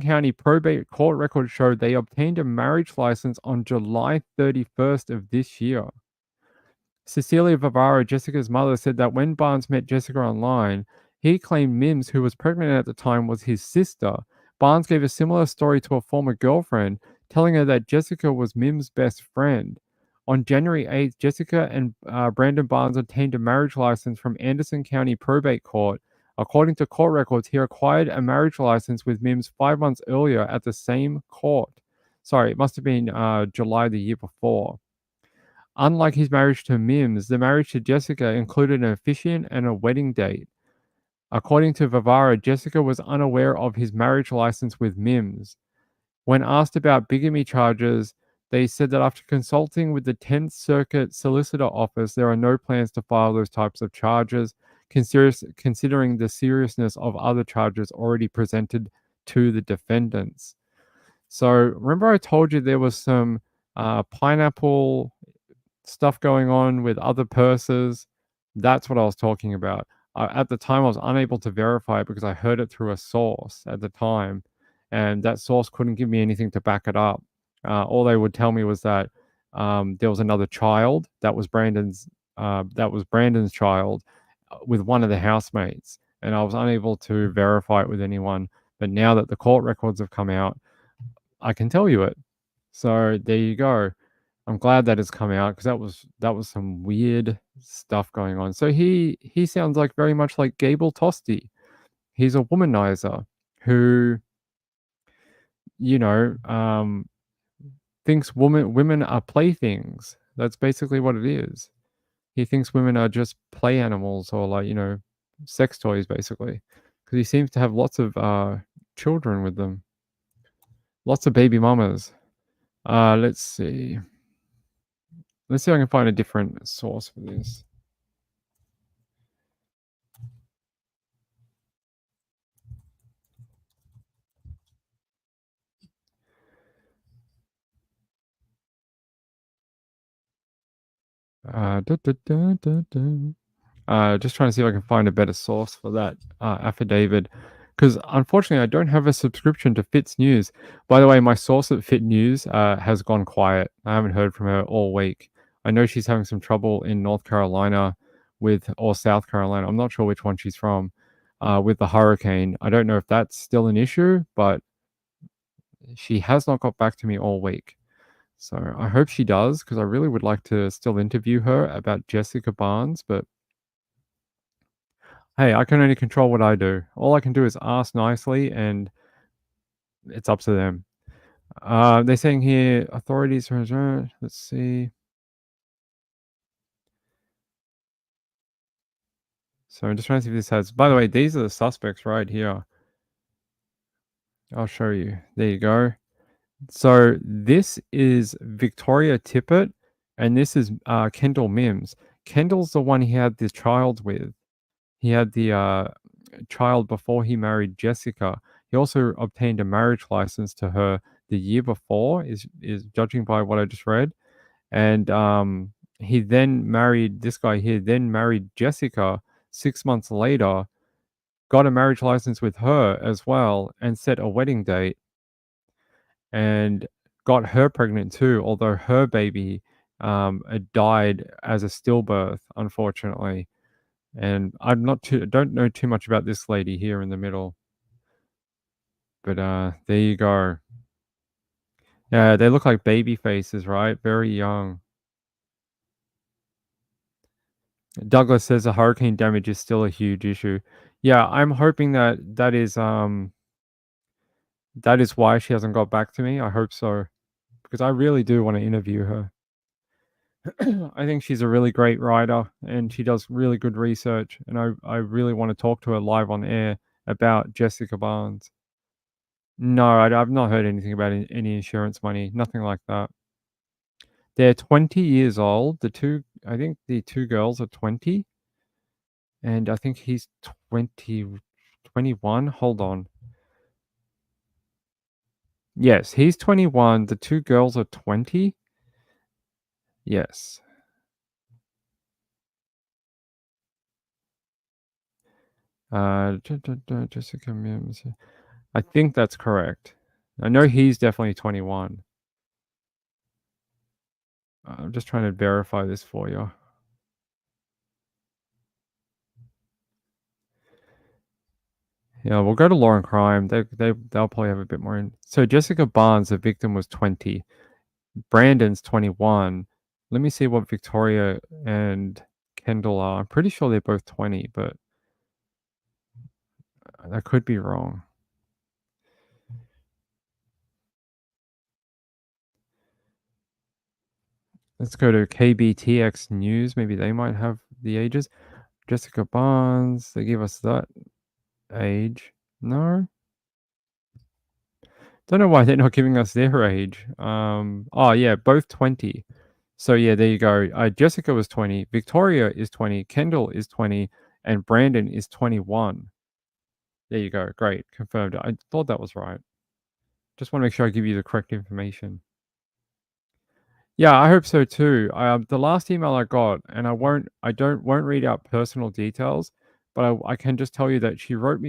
County probate court records show they obtained a marriage license on July 31st of this year. Cecilia Vivara, Jessica's mother, said that when Barnes met Jessica online, he claimed Mims, who was pregnant at the time, was his sister. Barnes gave a similar story to a former girlfriend, telling her that Jessica was Mims' best friend. On January 8th, Jessica and Brandon Barnes obtained a marriage license from Anderson County Probate Court. According to court records, he acquired a marriage license with Mims 5 months earlier at the same court. Sorry, it must have been July the year before. Unlike his marriage to Mims, the marriage to Jessica included an officiant and a wedding date. According to Vivara, Jessica was unaware of his marriage license with Mims. When asked about bigamy charges, they said that after consulting with the 10th Circuit Solicitor Office, there are no plans to file those types of charges, considering the seriousness of other charges already presented to the defendants. So remember I told you there was some pineapple stuff going on with other purses? That's what I was talking about. At the time, I was unable to verify it because I heard it through a source at the time, and that source couldn't give me anything to back it up. All they would tell me was that there was another child that was Brandon's child with one of the housemates, and I was unable to verify it with anyone. But now that the court records have come out, I can tell you it. So there you go. I'm glad that it's come out because that was some weird stuff going on. So he sounds like very much like Gable Tosti. He's a womanizer who, thinks women are playthings. That's basically what it is. He thinks women are just play animals or like, you know, sex toys basically. Because he seems to have lots of children with them. Lots of baby mamas. Let's see. Let's see if I can find a different source for this. Just trying to see if I can find a better source for that affidavit. Because unfortunately, I don't have a subscription to Fitz News. By the way, my source at Fit News has gone quiet. I haven't heard from her all week. I know she's having some trouble in North Carolina or South Carolina. I'm not sure which one she's from with the hurricane. I don't know if that's still an issue, but she has not got back to me all week. So I hope she does, because I really would like to still interview her about Jessica Barnes, but hey, I can only control what I do. All I can do is ask nicely, and it's up to them. They're saying here, authorities, let's see. So I'm just trying to see if this has, by the way, these are the suspects right here. I'll show you. There you go. So this is Victoria Tippett, and this is Kendall Mims. Kendall's the one he had this child with. He had the child before he married Jessica. He also obtained a marriage license to her the year before, is judging by what I just read. And he then married this guy here, then married Jessica 6 months later, got a marriage license with her as well, and set a wedding date, and got her pregnant too, although her baby died as a stillbirth, unfortunately. And don't know too much about this lady here in the middle. But there you go. Yeah, they look like baby faces, right? Very young. Douglas says the hurricane damage is still a huge issue. Yeah, I'm hoping that is why she hasn't got back to me. I hope so, because I really do want to interview her. I think she's a really great writer, and she does really good research, and I really want to talk to her live on air about Jessica Barnes. No, I've not heard anything about any insurance money, nothing like that. They're 20 years old. I think the two girls are 20, and I think he's 21. Hold on. Yes, he's 21. The two girls are 20. Yes. Jessica Mims. I think that's correct. I know he's definitely 21. I'm just trying to verify this for you. Yeah, we'll go to Law and Crime. They'll probably have a bit more. So Jessica Barnes, the victim, was 20. Brandon's 21. Let me see what Victoria and Kendall are. I'm pretty sure they're both 20, but that could be wrong. Let's go to KBTX News. Maybe they might have the ages. Jessica Barnes, they give us that age. No? Don't know why they're not giving us their age. Oh, yeah, both 20. So, yeah, there you go. Jessica was 20. Victoria is 20. Kendall is 20. And Brandon is 21. There you go. Great. Confirmed. I thought that was right. Just want to make sure I give you the correct information. Yeah, I hope so too. The last email I got, and I won't read out personal details, but I can just tell you that she wrote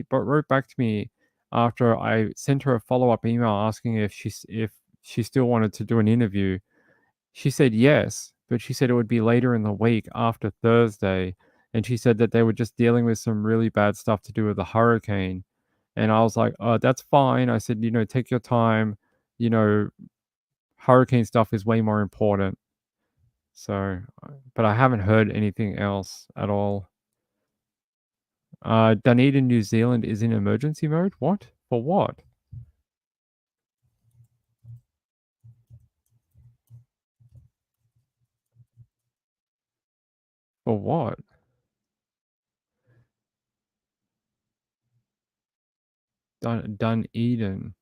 back to me after I sent her a follow-up email asking if she still wanted to do an interview. She said yes, but she said it would be later in the week after Thursday, and she said that they were just dealing with some really bad stuff to do with the hurricane. And I was like, "Oh, that's fine." I said, "Take your time. You know, hurricane stuff is way more important." So, but I haven't heard anything else at all. Dunedin, New Zealand is in emergency mode? What? For what? For what? Dunedin.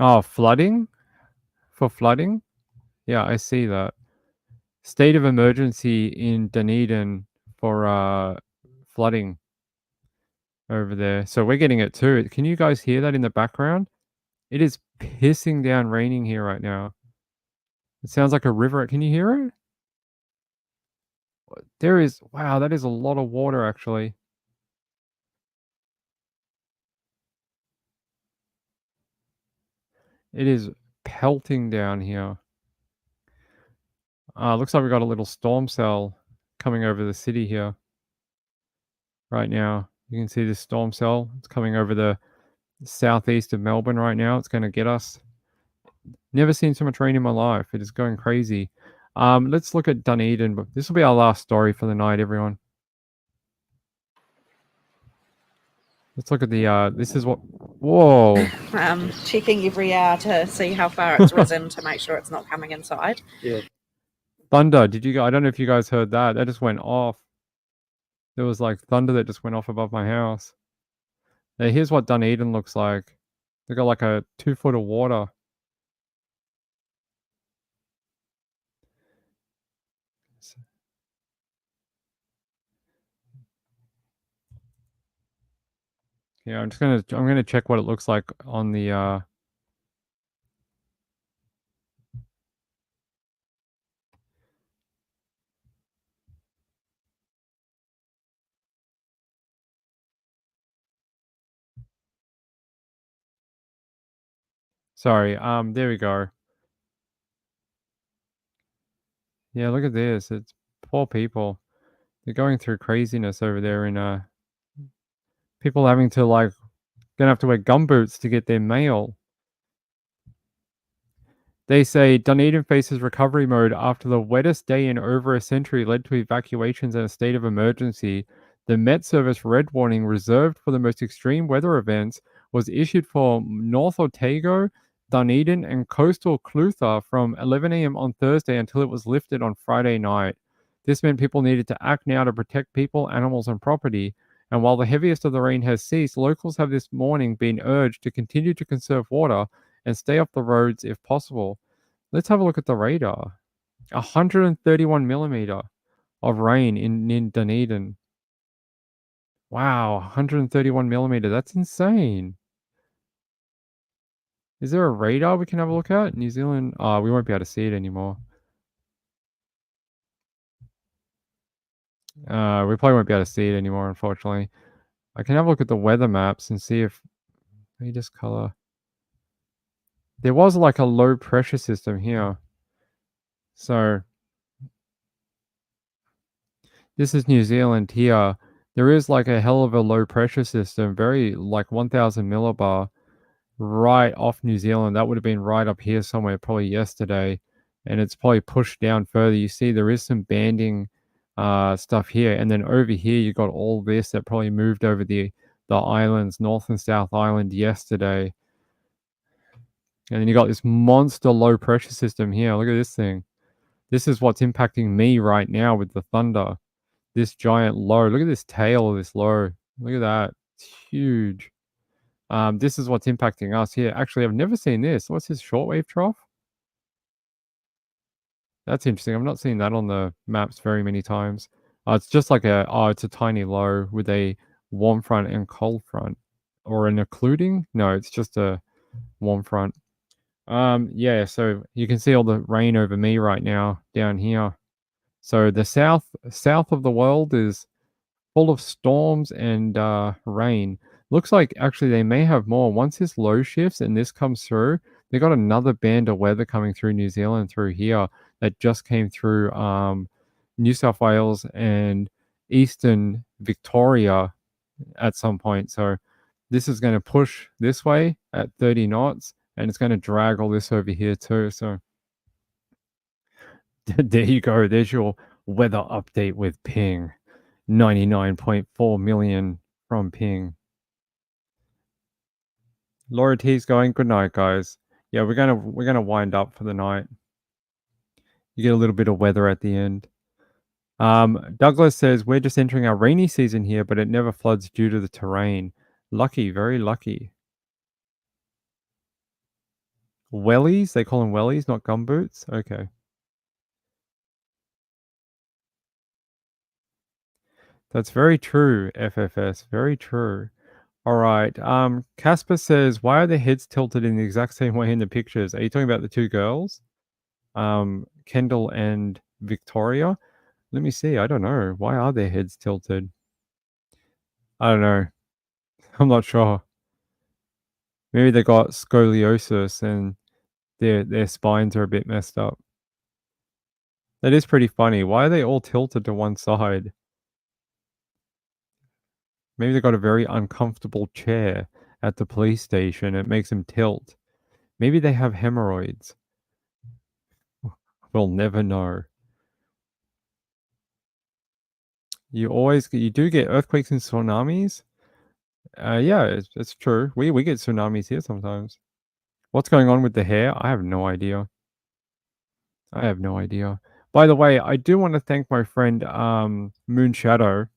Oh, flooding? For flooding? Yeah, I see that. State of emergency in Dunedin for flooding over there. So we're getting it too. Can you guys hear that in the background? It is pissing down raining here right now. It sounds like a river. Can you hear it? There is, wow, that is a lot of water actually. It is pelting down here. Looks like we got a little storm cell coming over the city here right now. You can see this storm cell. It's coming over the southeast of Melbourne right now. It's going to get us. Never seen so much rain in my life. It is going crazy. Let's look at Dunedin. But this will be our last story for the night, everyone. Let's look at the, this is what, whoa. Checking every hour to see how far it's risen to make sure it's not coming inside. Yeah. Thunder, I don't know if you guys heard that. That just went off. There was like thunder that just went off above my house. Now, here's what Dunedin looks like. They got like a 2 foot of water. Yeah, I'm gonna check what it looks like on the sorry, there we go. Yeah, look at this. It's poor people. They're going through craziness over there in people having to like gonna have to wear gumboots to get their mail. They say Dunedin faces recovery mode after the wettest day in over a century led to evacuations and a state of emergency. The Met Service red warning reserved for the most extreme weather events was issued for North Otago, Dunedin, and coastal Clutha from 11 a.m. on Thursday until it was lifted on Friday night. This meant people needed to act now to protect people, animals, and property. And while the heaviest of the rain has ceased, locals have this morning been urged to continue to conserve water and stay off the roads if possible. Let's have a look at the radar. 131 millimeter of rain in Dunedin. Wow, 131 millimeter. That's insane. Is there a radar we can have a look at? New Zealand? We won't be able to see it anymore. We probably won't be able to see it anymore, unfortunately. I can have a look at the weather maps and see if... Let me just color... There was like a low pressure system here. So this is New Zealand here. There is like a hell of a low pressure system, very like 1000 millibar right off New Zealand. That would have been right up here somewhere probably yesterday. And it's probably pushed down further. You see there is some banding stuff here. And then over here you got all this that probably moved over the islands, North and South Island yesterday. And then you got this monster low pressure system here. Look at this thing. This is what's impacting me right now with the thunder. This giant low. Look at this tail of this low. Look at that. It's huge. This is what's impacting us here. Actually, I've never seen this. What's this shortwave trough? That's interesting. I've not seen that on the maps very many times. It's just like it's a tiny low with a warm front and cold front. Or an occluding? No, it's just a warm front. Yeah, so you can see all the rain over me right now down here. So the south of the world is full of storms and rain. Looks like actually they may have more. Once this low shifts and this comes through, they got another band of weather coming through New Zealand through here that just came through New South Wales and eastern Victoria at some point. So this is going to push this way at 30 knots. And it's going to drag all this over here too. So there you go. There's your weather update with Ping. 99.4 million from Ping. Laura T's going, good night, guys. Yeah, we're gonna wind up for the night. You get a little bit of weather at the end. Douglas says, we're just entering our rainy season here, but it never floods due to the terrain. Lucky, very lucky. Wellies? They call them wellies, not gumboots? Okay. That's very true, FFS. Very true. All right. Casper says, why are their heads tilted in the exact same way in the pictures? Are you talking about the two girls? Kendall and Victoria? Let me see. I don't know. Why are their heads tilted? I don't know. I'm not sure. Maybe they got scoliosis and their spines are a bit messed up. That is pretty funny. Why are they all tilted to one side? Maybe they got a very uncomfortable chair at the police station. It makes them tilt. Maybe they have hemorrhoids. We'll never know. You do get earthquakes and tsunamis. Yeah, it's true. We get tsunamis here sometimes. What's going on with the hair? I have no idea. I have no idea. By the way, I do want to thank my friend Moon Shadow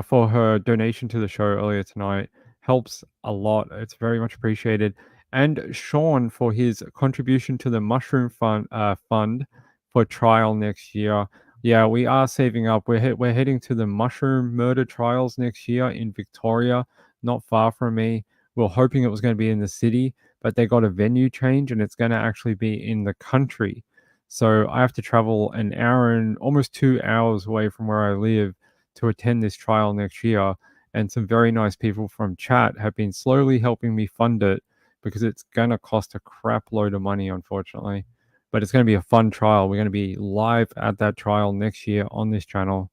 for her donation to the show earlier tonight. Helps a lot. It's very much appreciated. And Sean for his contribution to the Mushroom Fund for trial next year. Yeah, we are saving up. We're heading to the mushroom murder trials next year in Victoria, not far from me. We were hoping it was going to be in the city, but they got a venue change and it's going to actually be in the country. So I have to travel an hour and almost 2 hours away from where I live to attend this trial next year. And some very nice people from chat have been slowly helping me fund it because it's going to cost a crap load of money, unfortunately. But it's going to be a fun trial. We're going to be live at that trial next year on this channel.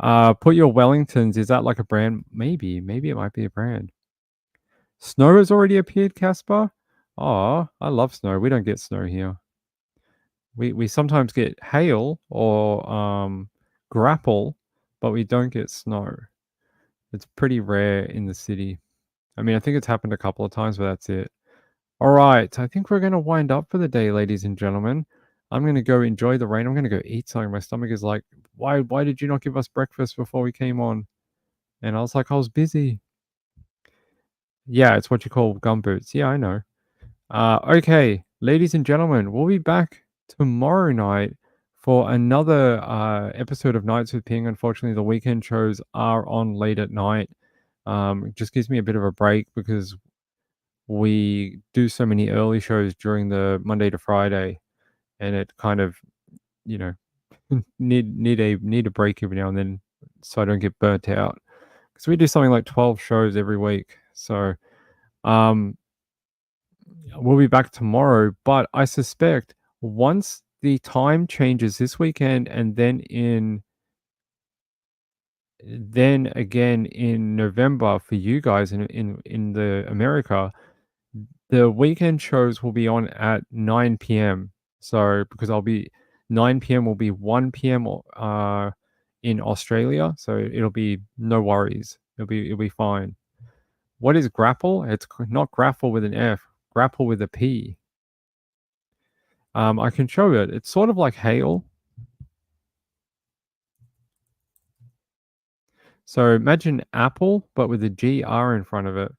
Put your Wellingtons. Is that like a brand? Maybe it might be a brand. Snow has already appeared, Casper. Oh, I love snow. We don't get snow here. We sometimes get hail or grapple, but we don't get snow. It's pretty rare in the city. I mean, I think it's happened a couple of times, but that's it. All right, I think we're going to wind up for the day, ladies and gentlemen. I'm going to go enjoy the rain. I'm going to go eat something. My stomach is like, why did you not give us breakfast before we came on? And I was like, I was busy. Yeah, it's what you call gumboots. Yeah, I know. Okay, ladies and gentlemen, we'll be back tomorrow night for another episode of Nights with Ping. Unfortunately, the weekend shows are on late at night. It just gives me a bit of a break because we do so many early shows during the Monday to Friday, and it kind of, need a break every now and then so I don't get burnt out. Because we do something like 12 shows every week. So we'll be back tomorrow, but I suspect once the time changes this weekend and then again in November for you guys in the America, the weekend shows will be on at 9 p.m. So because 9 p.m. will be 1 p.m. In Australia, so it'll be no worries. It'll be fine. What is grapple? It's not grapple with an F, grapple with a P. I can show it. It's sort of like hail. So imagine apple, but with a GR in front of it.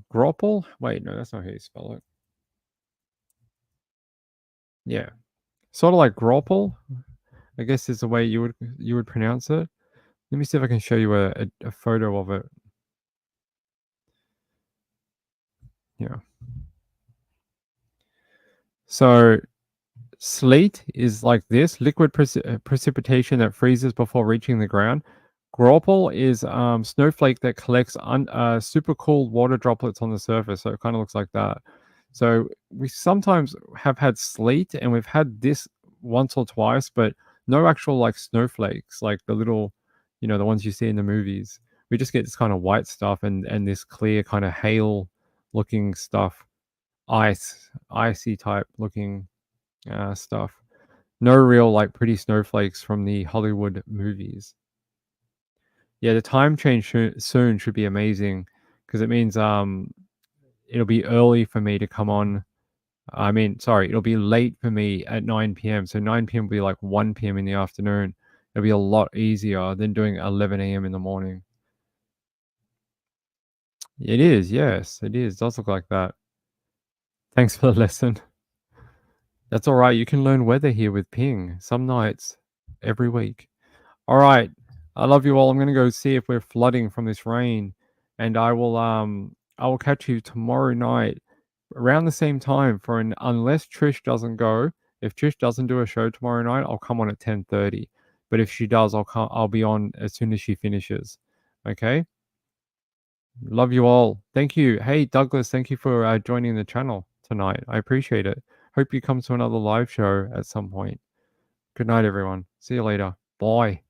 Grapple? Wait, no, that's not how you spell it. Yeah. Sort of like grapple, I guess is the way you would pronounce it. Let me see if I can show you a photo of it. Yeah. So sleet is like this, liquid precipitation that freezes before reaching the ground. Grapple is snowflake that collects super cool water droplets on the surface. So it kind of looks like that. So we sometimes have had sleet, and we've had this once or twice, but no actual like snowflakes, like the little, the ones you see in the movies. We just get this kind of white stuff and this clear kind of hail looking stuff, icy type looking stuff. No real like pretty snowflakes from the Hollywood movies. Yeah, the time change soon should be amazing because it means it'll be early for me to come on. I mean, sorry, it'll be late for me at 9 p.m. So 9 p.m. will be like 1 p.m. in the afternoon. It'll be a lot easier than doing 11 a.m. in the morning. It is, yes, it is. It does look like that. Thanks for the lesson. That's all right. You can learn weather here with Ping some nights every week. All right. I love you all. I'm going to go see if we're flooding from this rain, and I will catch you tomorrow night around the same time for an unless Trish doesn't go. If Trish doesn't do a show tomorrow night, I'll come on at 10:30. But if she does, I'll be on as soon as she finishes. Okay? Love you all. Thank you. Hey Douglas, thank you for joining the channel tonight. I appreciate it. Hope you come to another live show at some point. Good night, everyone. See you later. Bye.